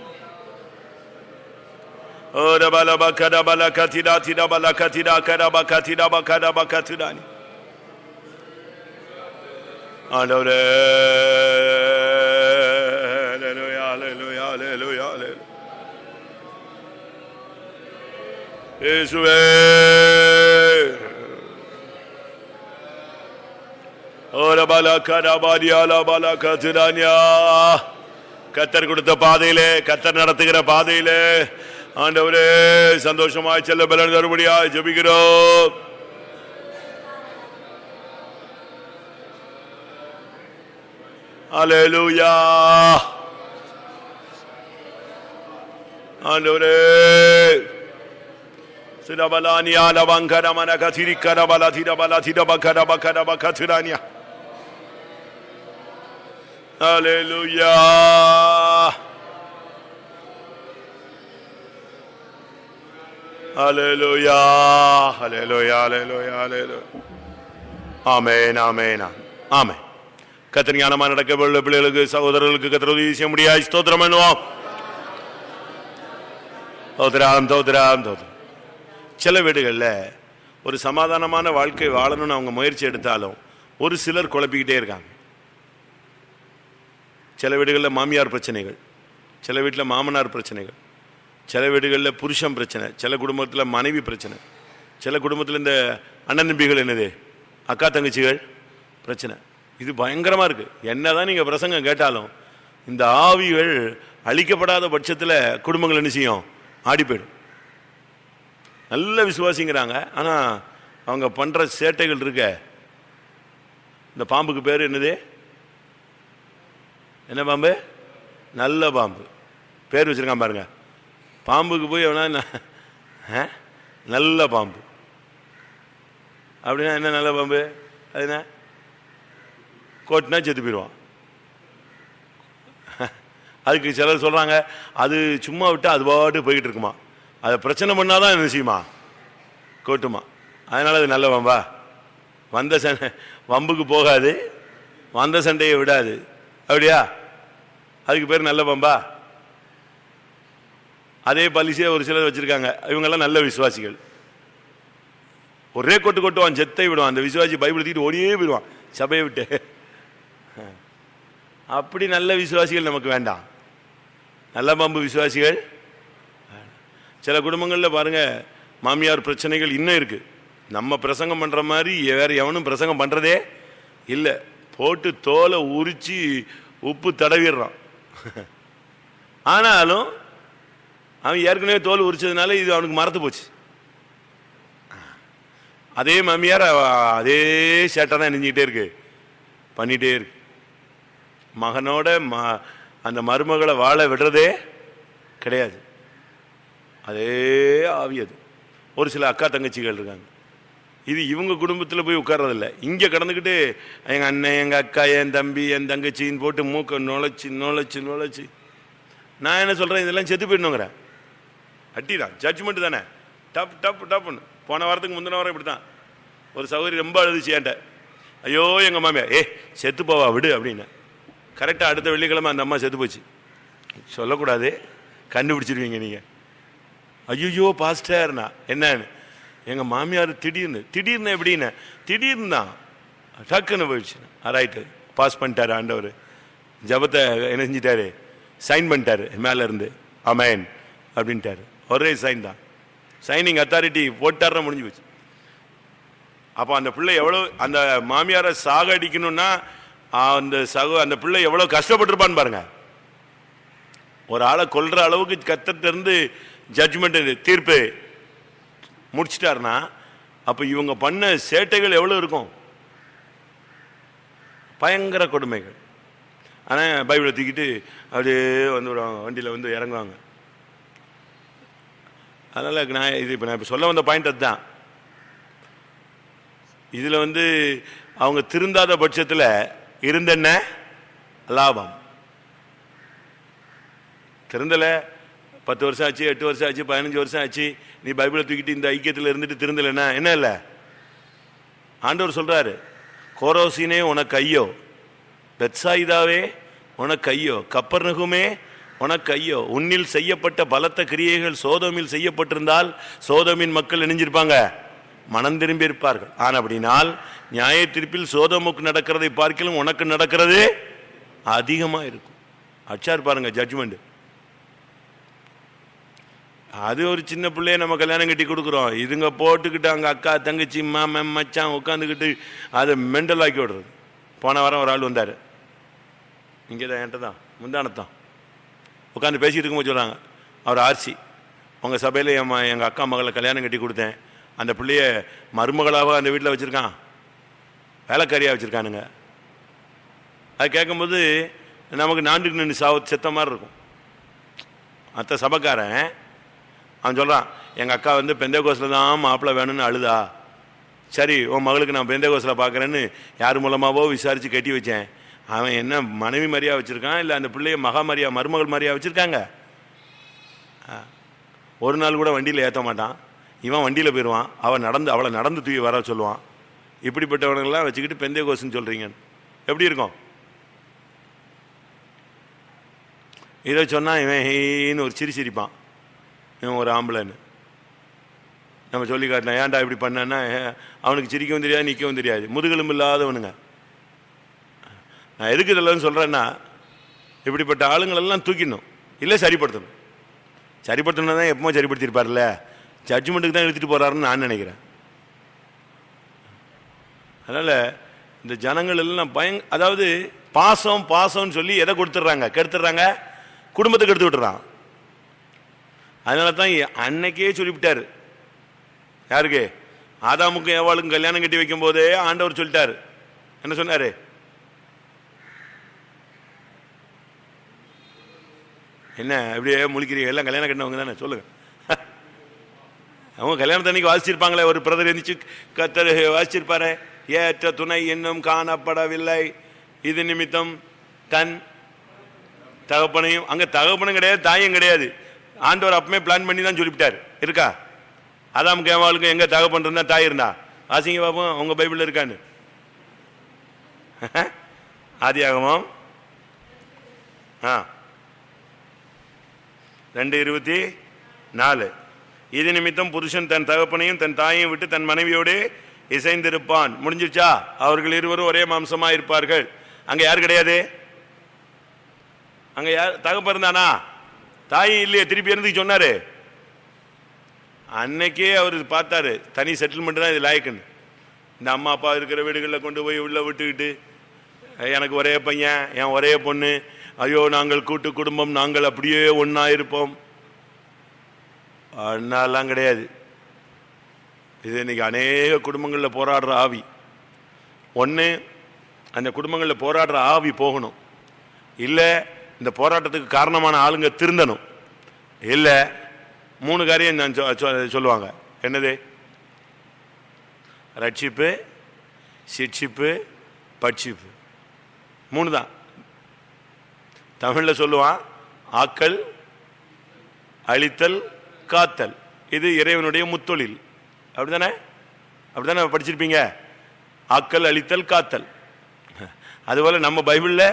ஆண்டவரே, இயேசுவே, கர்த்தர் கொடுத்த பாதையிலே, கர்த்தர் நடத்துகிற பாதையிலே ஆண்டவரே சந்தோஷமாய் செல்ல பலன் தரும்படியாய் ஜெபிக்கிறோம். அல்லேலூயா. ஆண்டவரே, சிரபலானியா லவங்கரமன கதிரிக்கரபல திரபல திரபகரபகரப கதிரானியா. அல்லேலூயா. அல்லேலூயா. அல்லேலூயா. அல்லேலூயா. அல்லேலூயா. ஆமென். ஆமென். ஆமென். கர்த்தர் ஞானமா நடக்க பிள்ளைகளுக்கு சகோதரர்களுக்கு கர்த்தர் உதவி செய்ய முடியாது. ஸ்தோத்திரம் பண்ணுவோம். தோத்திரம் தோத்திரம் தோத்திரம். சில வீடுகளில் ஒரு சமாதானமான வாழ்க்கை வாழணும்னு அவங்க முயற்சி எடுத்தாலும் ஒரு சிலர் குழப்பிக்கிட்டே இருக்காங்க. சில வீடுகளில் மாமியார் பிரச்சனைகள், சில வீட்டில் மாமனார் பிரச்சனைகள், சில வீடுகளில் புருஷன் பிரச்சனை, சில குடும்பத்தில் மனைவி பிரச்சனை, சில குடும்பத்தில் இந்த அண்ணன் தம்பிகள் என்னது அக்கா தங்கச்சிகள் பிரச்சனை. இது பயங்கரமாக இருக்குது. என்னதான் நீங்கள் பிரசங்கம் கேட்டாலும் இந்த ஆவிகள் அழிக்கப்படாத பட்சத்தில் குடும்பங்கள் என்ன செய்யும்? ஆடி போயிடும். நல்ல விசுவாசிங்கிறாங்க, ஆனால் அவங்க பண்ணுற சேட்டைகள் இருக்க. இந்த பாம்புக்கு பேர் என்னது? என்ன பாம்பு? நல்ல பாம்பு. பேர் வச்சிருக்கான் பாருங்க. பாம்புக்கு போய் எவனா நல்ல பாம்பு அப்படின்னா என்ன? நல்ல பாம்பு அது என்ன? கோட்டினா செத்து போயிடுவான். அதுக்கு சிலர் சொல்கிறாங்க அது சும்மா விட்டால் அது பாட்டு போய்கிட்டு இருக்குமா, அதை பிரச்சனை பண்ணாதான் என்ன செய்யுமா? கோட்டுமா. அதனால் அது நல்ல பாம்பா? வந்த சண்டை வம்புக்கு போகாது, வந்த சண்டையை விடாது, அப்படியா? அதுக்கு பேர் நல்ல பாம்பா? அதே பாலிசியை ஒரு சிலர் வச்சுருக்காங்க. இவங்கெல்லாம் நல்ல விசுவாசிகள். ஒரே கொட்டு கொட்டுவான், செத்தை விடுவான். அந்த விசுவாசி பைபிள் தூக்கிட்டு ஓடியே போயிடுவான் சபையை விட்டு. அப்படி நல்ல விசுவாசிகள் நமக்கு வேண்டாம். நல்ல பாம்பு விசுவாசிகள். சில குடும்பங்களில் பாருங்க மாமியார் பிரச்சனைகள் இன்னும் இருக்கு. நம்ம பிரசங்கம் பண்ற மாதிரி வேற எவனும் பிரசங்கம் பண்றதே இல்லை. போட்டு தோலை உரிச்சு உப்பு தடவிடுறான். ஆனாலும் அவன் ஏற்கனவே தோல் உரிச்சதுனால இது அவனுக்கு மறந்து போச்சு. அதே மாமியார் அதே சேட்டை தான் நெஞ்சிக்கிட்டே இருக்கு, பண்ணிட்டே இருக்கு. மகனோட அந்த மருமகளை வாழ விடுறதே கிடையாது. அதே ஆவியது. ஒரு சில அக்கா தங்கச்சிகள் இருக்காங்க, இது இவங்க குடும்பத்தில் போய் உட்கார்றதில்ல. இங்கே கடந்துக்கிட்டு எங்கள் அண்ணன், எங்கள் அக்கா, என் தம்பி, என் தங்கச்சின்னு போட்டு மூக்க நுழைச்சி நான் என்ன சொல்கிறேன், இதெல்லாம் செத்து போயிடணுங்கிறேன். அட்டிதான் ஜட்ஜ்மெண்ட் தானே, டப்புன்னு. போன வாரத்துக்கு முந்தின வாரம் இப்படி தான் ஒரு சௌகரி ரொம்ப அழுதுச்சு என்கிட்ட. ஐயோ எங்கள் மாமியா, செத்து போவா விடு அப்படின்னு. கரெக்டாக அடுத்த வெள்ளிக்கிழமை அந்த அம்மா செத்து போச்சு. சொல்லக்கூடாது, கண்டுபிடிச்சிருவீங்க நீங்கள். ஐயோ பாஸ்டர்னா என்னன்னு, எங்கள் மாமியார் திடீர்னு எப்படின்னு, திடீர்னு தான் டக்குன்னு போயிடுச்சு. ரைட்டு, பாஸ் பண்ணிட்டாரு ஆண்டவர், ஜபத்தை இணைஞ்சிட்டாரு, சைன் பண்ணிட்டாரு மேலே இருந்து, ஆமேன் அப்படின்ட்டாரு. ஒரே சைன் தான், சைனிங் அத்தாரிட்டி போட்டாருன்னா முடிஞ்சு போச்சு. அப்போ அந்த பிள்ளை எவ்வளோ, அந்த மாமியாரை சாக அடிக்கணும்னா அந்த பிள்ளை எவ்வளோ கஷ்டப்பட்டிருப்பான்னு பாருங்க. ஒரு ஆளை கொல்ற அளவுக்கு கர்த்தர்ட்ட இருந்து ஜட்ஜ்மெண்ட் தீர்ப்பு முடிச்சிட்டாருன்னா அப்போ இவங்க பண்ண சேட்டைகள் எவ்வளோ இருக்கும், பயங்கர கொடுமைகள். ஆனால் பைபிளை தூக்கிட்டு அப்படியே வந்து விடுவாங்க, வண்டியில் வந்து இறங்குவாங்க. அதனால் நான் இப்போ சொல்ல வந்த பாயிண்ட் அதுதான். இதில் வந்து அவங்க திருந்தாத பட்சத்தில் இருந்தென்ன லாபம்? திருந்தலை, 10 வருஷம் ஆச்சு, 8 வருஷம் ஆச்சு, 15 வருஷம் ஆச்சு, நீ பைபிளை தூக்கிட்டு இந்த ஐக்கியத்தில் இருந்துட்டு திருந்தலைன்னா என்ன இல்லை? ஆண்டவர் சொல்றாரு, கோரோசினே உனக்கு ஐயோ, பெத்சாயிதாவே உனக்கு ஐயோ, கப்பர்நகுமே உனக்கு ஐயோ, உன்னில் செய்யப்பட்ட பலத்த கிரியைகள் சோதோமில் செய்யப்பட்டிருந்தால் சோதோமின் மக்கள் இணைஞ்சிருப்பாங்க, மனம் திரும்பி இருப்பார்கள். ஆனபடினால் நியாய தீர்ப்பில் சோதோமுக்கு நடக்கிறதை பார்க்கலும் உனக்கு நடக்கிறது அதிகமா இருக்கும். அச்சார் பாருங்க ஜட்ஜ்மெண்ட். அது ஒரு சின்ன பிள்ளைய நம்ம கல்யாணம் கட்டி கொடுக்குறோம், இதுங்க போட்டுக்கிட்டு அங்கே அக்கா தங்கச்சி மாமன் மச்சான் உட்காந்துக்கிட்டு அதை மெண்டல் ஆக்கி விடுறது. போன வாரம் ஒரு ஆள் வந்தார், இங்கே தான் என்கிட்ட தான் முந்தானத்தான் உட்காந்து பேசிகிட்டு இருக்கும்போது சொல்கிறாங்க, அவர் ஆர்சி, உங்கள் சபையில் எங்கள் அக்கா மகளை கல்யாணம் கட்டி கொடுத்தேன், அந்த பிள்ளைய மருமகளாக அந்த வீட்டில் வச்சுருக்கான், வேலைக்காரியாக வச்சுருக்கானுங்க. அது கேட்கும்போது நமக்கு நாண்டுக்கு நின்று செத்த மாதிரி இருக்கும். மற்ற சபைக்காரன் அவன் சொல்கிறான், எங்கள் அக்கா வந்து பெந்தேகோஸ்ல தான் மாப்பிள்ளை வேணும்னு அழுதா, சரி உன் மகளுக்கு நான் பெந்தேகோஸ்ல பார்க்குறேன்னு யார் மூலமாவோ விசாரித்து கட்டி வச்சேன். அவன் என்ன மனைவி மாதிரியாக வச்சுருக்கான், இல்லை அந்த பிள்ளைய மருமகள் மாதிரியாக வச்சுருக்காங்க. ஒரு நாள் கூட வண்டியில் ஏற்ற மாட்டான், இவன் வண்டியில் போயிடுவான், அவளை நடந்து தூக்கி வர சொல்லுவான். இப்படிப்பட்டவனெல்லாம் வச்சுக்கிட்டு பெந்தேகோஸ்ன்னு சொல்கிறீங்க, எப்படி இருக்கும்? இதை சொன்னால் இவன் ஹீன்னு ஒரு சிரிப்பான், இவன் ஒரு ஆம்பளைன்னு நம்ம சொல்லி காட்டலாம். ஏன்டா இப்படி பண்ணான்னா அவனுக்கு சிரிக்கவும் தெரியாது, நிற்கவும் தெரியாது, முதுகெலும்பு இல்லாதவனுங்க. நான் எதுக்கு இதெல்லாம் சொல்கிறேன்னா, இப்படிப்பட்ட ஆளுங்களெல்லாம் தூக்கிடணும், இல்லை சரிப்படுத்தணும். சரிப்படுத்தணும்னா தான் எப்பவும் சரிப்படுத்தியிருப்பார்ல, ஜட்ஜ்மெண்ட்டுக்கு தான் எடுத்துகிட்டு போகிறாருன்னு நான் நினைக்கிறேன். அதனால் இந்த ஜனங்கள் எல்லாம் அதாவது பாசம்னு சொல்லி எதை கொடுத்துட்றாங்க, கெடுத்துடுறாங்க, குடும்பத்தை கெடுத்து விட்டுறான். அதனால தான் அன்னைக்கே சொல்லிவிட்டார், யாருக்கு? ஆதாமுக்கும் ஏவாளுக்கும் கல்யாணம் கட்டி வைக்கும் போதே ஆண்டவர் சொல்லிட்டார். என்ன சொன்னாரு? என்ன அப்படியே முழிக்கிறீங்க, எல்லாம் கல்யாணம் கட்டினவங்க தானே, சொல்லுங்க. அவங்க கல்யாணத்தன்னைக்கு வாசிச்சிருப்பாங்களே, ஒரு பிரதர் இருந்துச்சு கத்தர் வாசிச்சிருப்பாரு, ஏற்ற துணை இன்னும் காணப்படவில்லை, இது நிமித்தம் தன் தகப்பனையும். அங்க தகப்பனும் கிடையாது, தாயும் கிடையாது, ஆண்டவர் அப்பமே பிளான் பண்ணி தான் சொல்லிவிட்டார். இருக்கா? அதாமுக்கு ஏவாளுக்கும் எங்க தகப்பன் இருந்தா தாய் இருந்தா? வாசிங்க பாப்போம், உங்க பைபிள் இருக்கான்னு. ஆதியாகமம் 2:24. இது நிமித்தம் புருஷன் தன் தகப்பனையும் தன் தாயையும் விட்டு தன் மனைவியோடு இசைந்திருப்பான். முடிஞ்சிருச்சா? அவர்கள் இருவரும் ஒரே மாம்சமா இருப்பார்கள். அங்க யாரு கிடையாது? அங்க யார் தகப்பன் இருந்தானா? தாய் இல்லையே, திருப்பி இருந்து சொன்னாரு. அன்னைக்கே அவர் பார்த்தாரு, தனி செட்டில்மெண்ட் தான் இது லாய்க்குன்னு. இந்த அம்மா அப்பா இருக்கிற வீடுகளில் கொண்டு போய் உள்ள விட்டுக்கிட்டு, எனக்கு ஒரே பையன், என் ஒரே பொண்ணு, ஐயோ நாங்கள் கூட்டு குடும்பம், நாங்கள் அப்படியே ஒன்னா இருப்போம், அண்ணாலாம் கிடையாது. இது இன்னைக்கு அநேக குடும்பங்களில் போராடுற ஆவி. ஒன்று, அந்த குடும்பங்களில் போராடுற ஆவி போகணும், இல்லை இந்த போராட்டத்துக்கு காரணமான ஆளுங்க திருந்தணும், இல்லை 3 காரியம் நான் சொல்லுவாங்க. என்னது? ரட்சிப்பு, சிட்சிப்பு, பட்சிப்பு, 3 தான். தமிழில் சொல்லுவான் ஆக்கல், அழித்தல், காத்தல். இது இறைவனுடைய முத்தொழில். அப்படிதானே? அப்படிதானே படிச்சிருப்பீங்க. ஆக்கல், அழித்தல், காத்தல். அதுபோல நம்ம பைபிளில்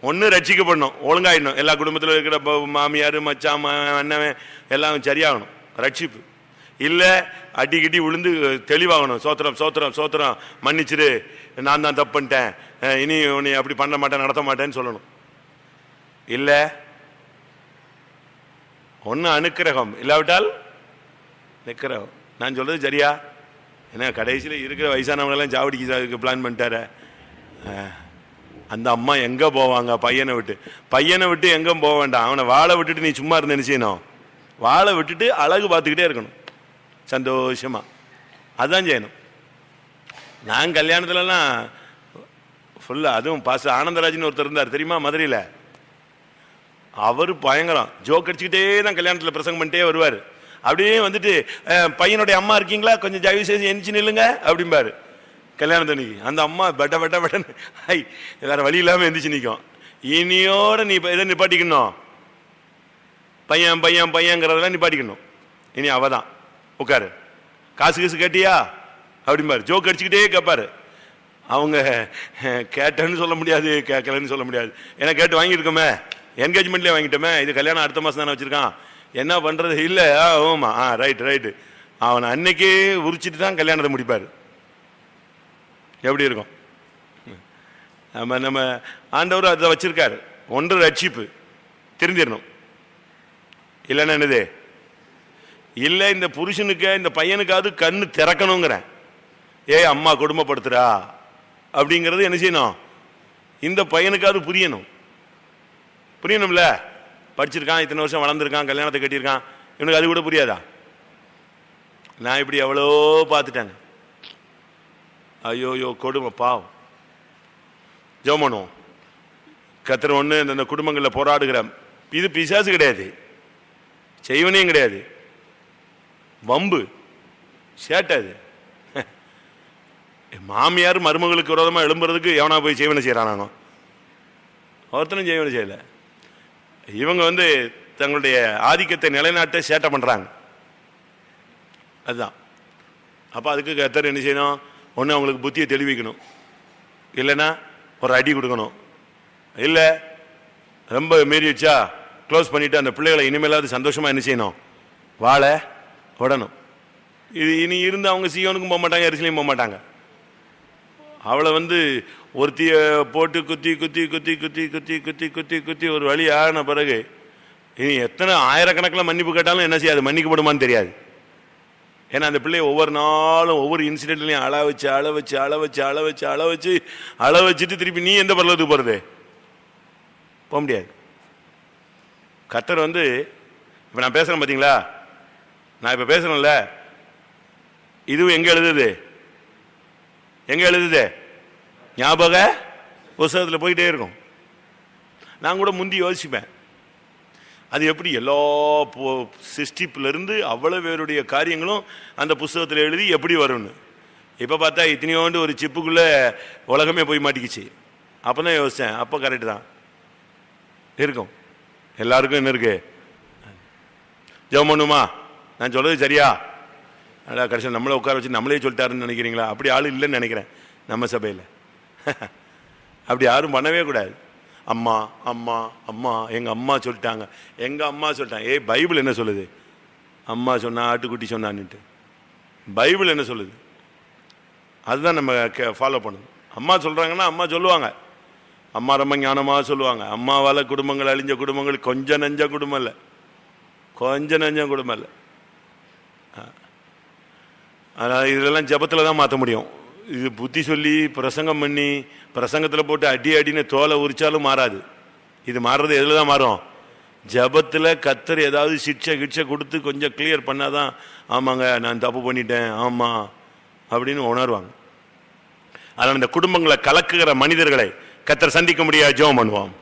ஒன்று ரட்சிக்கப்படணும், ஒழுங்காயிடணும். எல்லா குடும்பத்தில் இருக்கிற மாமியார், மச்சான், அண்ணன் எல்லாம் சரியாகணும், ரட்சிப்பு. இல்லை அடிக்கடி விழுந்து தெளிவாகணும், சோத்திரம் சோத்திரம் சோத்திரம், மன்னிச்சிரு, நான் தான் தப்பு பண்ணிட்டேன், இனி உன்னை அப்படி பண்ண மாட்டேன், நடத்த மாட்டேன்னு சொல்லணும். இல்லை ஒன்று அனுக்கிரகம், இல்லாவிட்டால் நிக்கிரகம். நான் சொல்றது சரியா? ஏன்னா கடைசியில் இருக்கிற வயசானவங்களெல்லாம் சாவடிக்கு பிளான் பண்ணிட்டார. அந்த அம்மா எங்கே போவாங்க? பையனை விட்டு எங்கே போக வேண்டாம். அவனை வாழை விட்டுட்டு நீ சும்மா இருந்து என்ன செய்யணும்? வாழை விட்டுட்டு அழகு பார்த்துக்கிட்டே இருக்கணும், சந்தோஷமா. அதுதான் செய்யணும். நான் கல்யாணத்துலலாம் ஃபுல்லாக, அதுவும் பாஸ் ஆனந்தராஜன் ஒருத்தர் இருந்தார் தெரியுமா, மதுரையில். அவர் பயங்கரம் ஜோக் அடிச்சுக்கிட்டே தான் கல்யாணத்தில் பிரசங்கம் பண்ணிட்டே வருவார். அப்படியே வந்துட்டு, பையனுடைய அம்மா இருக்கீங்களா, கொஞ்சம் தயவு செய்து எந்திச்சு நில்லுங்க அப்படிம்பாரு கல்யாணத்தன்னைக்கு. அந்த அம்மா பெட்ட பெட்ட பெட்டன்னு ஐ வேற வழி இல்லாமல் எந்திரிச்சு நிற்கும். இனியோட நீ இதை நிப்பாட்டிக்கணும், பையன் பையன் பையங்கிறதெல்லாம் நிப்பாட்டிக்கணும். இனி அவ தான் உட்காரு, காசு காசு கேட்டியா அப்படிம்பாரு, ஜோக் அடிச்சுக்கிட்டே கேட்பாரு. அவங்க கேட்டேன்னு சொல்ல முடியாது, கேட்கலன்னு சொல்ல முடியாது. ஏன்னா கேட்டு வாங்கியிருக்கோமே, என்கேஜ்மெண்ட்லேயே வாங்கிட்டோமே, இது கல்யாணம் அடுத்த மாதம் தானே வச்சுருக்கான், என்ன பண்ணுறது? இல்லை ஆமா ரைட்டு. அவனை அன்னைக்கே உரிச்சிட்டு தான் கல்யாணத்தை முடிப்பார். எப்படி இருக்கும்? நம்ம ஆண்டவர் அதை வச்சிருக்காரு. ஒன்று ரட்சிப்பு, திருந்திடணும். இல்லைன்னா என்னது? இல்லை இந்த புருஷனுக்கு இந்த பையனுக்காவது கண்ணு திறக்கணுங்கிறேன். அம்மா கொடுமைப்படுத்துறா அப்படிங்கிறது என்ன செய்யணும்? இந்த பையனுக்காவது புரியணும்ல. படிச்சிருக்கான், இத்தனை வருஷம் வளர்ந்துருக்கான், கல்யாணத்தை கட்டியிருக்கான், இவனுக்கு அது கூட புரியாதா? நான் இப்படி எவ்வளோ பார்த்துட்டேங்க. ஐயோயோ கொடுமை, பாவம். ஜெபம் பண்ணுவோம். கர்த்தர் ஒன்று இந்த குடும்பங்களில் போராடுகிற, இது பிசாசு கிடையாது, செய்வனையும் கிடையாது, வம்பு சேட்டாது. மாமியார் மருமகளுக்கு விரோதமாக எழும்புறதுக்கு எவனா போய் செய்வனை செய்கிறானோ? ஒருத்தனும் செய்வனை செய்யலை. இவங்க தங்களுடைய ஆதிக்கத்தை நிலைநாட்ட சேட்டை பண்ணுறாங்க. அதுதான். அப்போ அதுக்கு கர்த்தர் என்ன செய்யணும்? ஒன்று அவங்களுக்கு புத்தியை தெளிவிக்கணும், இல்லைன்னா ஒரு அடி கொடுக்கணும். இல்லை ரொம்ப மீறி வச்சா க்ளோஸ் பண்ணிவிட்டு அந்த பிள்ளைகளை இனிமேலாவது சந்தோஷமாக என்ன செய்யணும்? வாழ விடணும். இது இனி இருந்து அவங்க சீயோனுக்கும் போக மாட்டாங்க, எரிசலையும் போக மாட்டாங்க. அவளை ஒருத்திய போட்டு குத்தி குத்தி குத்தி குத்தி குத்தி குத்தி குத்தி குத்தி ஒரு வழி ஆன பிறகு இனி எத்தனை ஆயிரக்கணக்கில் மன்னிப்பு கேட்டாலும் என்ன செய்யாது? மன்னிக்கப்படுமான்னு தெரியாது. ஏன்னா அந்த பிள்ளைய ஒவ்வொரு நாளும் ஒவ்வொரு இன்சிடென்ட்லையும் அள வச்சுட்டு திருப்பி நீ எந்த பரலத்துக்கு போகிறது? போக முடியாது. கர்த்தர் இப்போ நான் பேசுகிறேன் பார்த்தீங்களா, நான் இப்போ பேசுகிறேன்ல, இதுவும் எங்கே எழுதுது? ஞாபக புஸ்தகத்தில் போயிட்டே இருக்கும். நான் கூட முந்தி யோசிப்பேன், அது எப்படி எல்லா சிருஷ்டிப்பிலிருந்து அவ்வளோ பேருடைய காரியங்களும் அந்த புஸ்தகத்தில் எழுதி எப்படி வரும்னு. இப்போ பார்த்தா இத்தனையோண்டு ஒரு சிப்புக்குள்ளே உலகமே போய் மாட்டிக்கிச்சு. அப்போ தான் யோசித்தேன், அப்போ கரெக்டு தான் இருக்கும். எல்லாருக்கும் என்ன இருக்கு? ஜெபம் பண்ணுமா? நான் சொல்கிறது சரியா? அதான் கடைசியில் நம்மளை உட்கார வச்சு நம்மளே சொல்லிட்டாருன்னு நினைக்கிறீங்களா? அப்படி ஆள் இல்லைன்னு நினைக்கிறேன் நம்ம சபையில். அப்படி யாரும் பண்ணவே கூடாது. அம்மா அம்மா அம்மா, எங்கள் அம்மா சொல்லிட்டாங்க, எங்கள் அம்மா சொல்லிட்டாங்க. பைபிள் என்ன சொல்லுது? அம்மா சொன்னா, ஆட்டுக்குட்டி சொன்னான்னுட்டு பைபிள் என்ன சொல்லுது? அதுதான் நம்ம ஃபாலோ பண்ணணும். அம்மா சொல்கிறாங்கன்னா அம்மா சொல்லுவாங்க. அம்மா ரொம்ப ஞானமாக சொல்லுவாங்க. அம்மாவால் குடும்பங்கள் அழிஞ்ச குடும்பங்கள் கொஞ்சம் நெஞ்ச குடும்பம் இல்லை, அதனால் இதெல்லாம் ஜபத்தில் தான் மாற்ற முடியும். இது புத்தி சொல்லி பிரசங்கம் பண்ணி பிரசங்கத்தில் போட்டு அடின்னு தோலை உரிச்சாலும் மாறாது. இது மாறுறது எதில் தான் மாறும்? ஜபத்தில். கர்த்தர் ஏதாவது கிட்சை கொடுத்து கொஞ்சம் கிளியர் பண்ணாதான், ஆமாங்க நான் தப்பு பண்ணிட்டேன் ஆமாம் அப்படின்னு உணர்வாங்க. அதனால் இந்த குடும்பங்களை கலக்குகிற மனிதர்களை கர்த்தர் சந்திக்க முடியாது. ஜெபம் பண்ணுவோம்.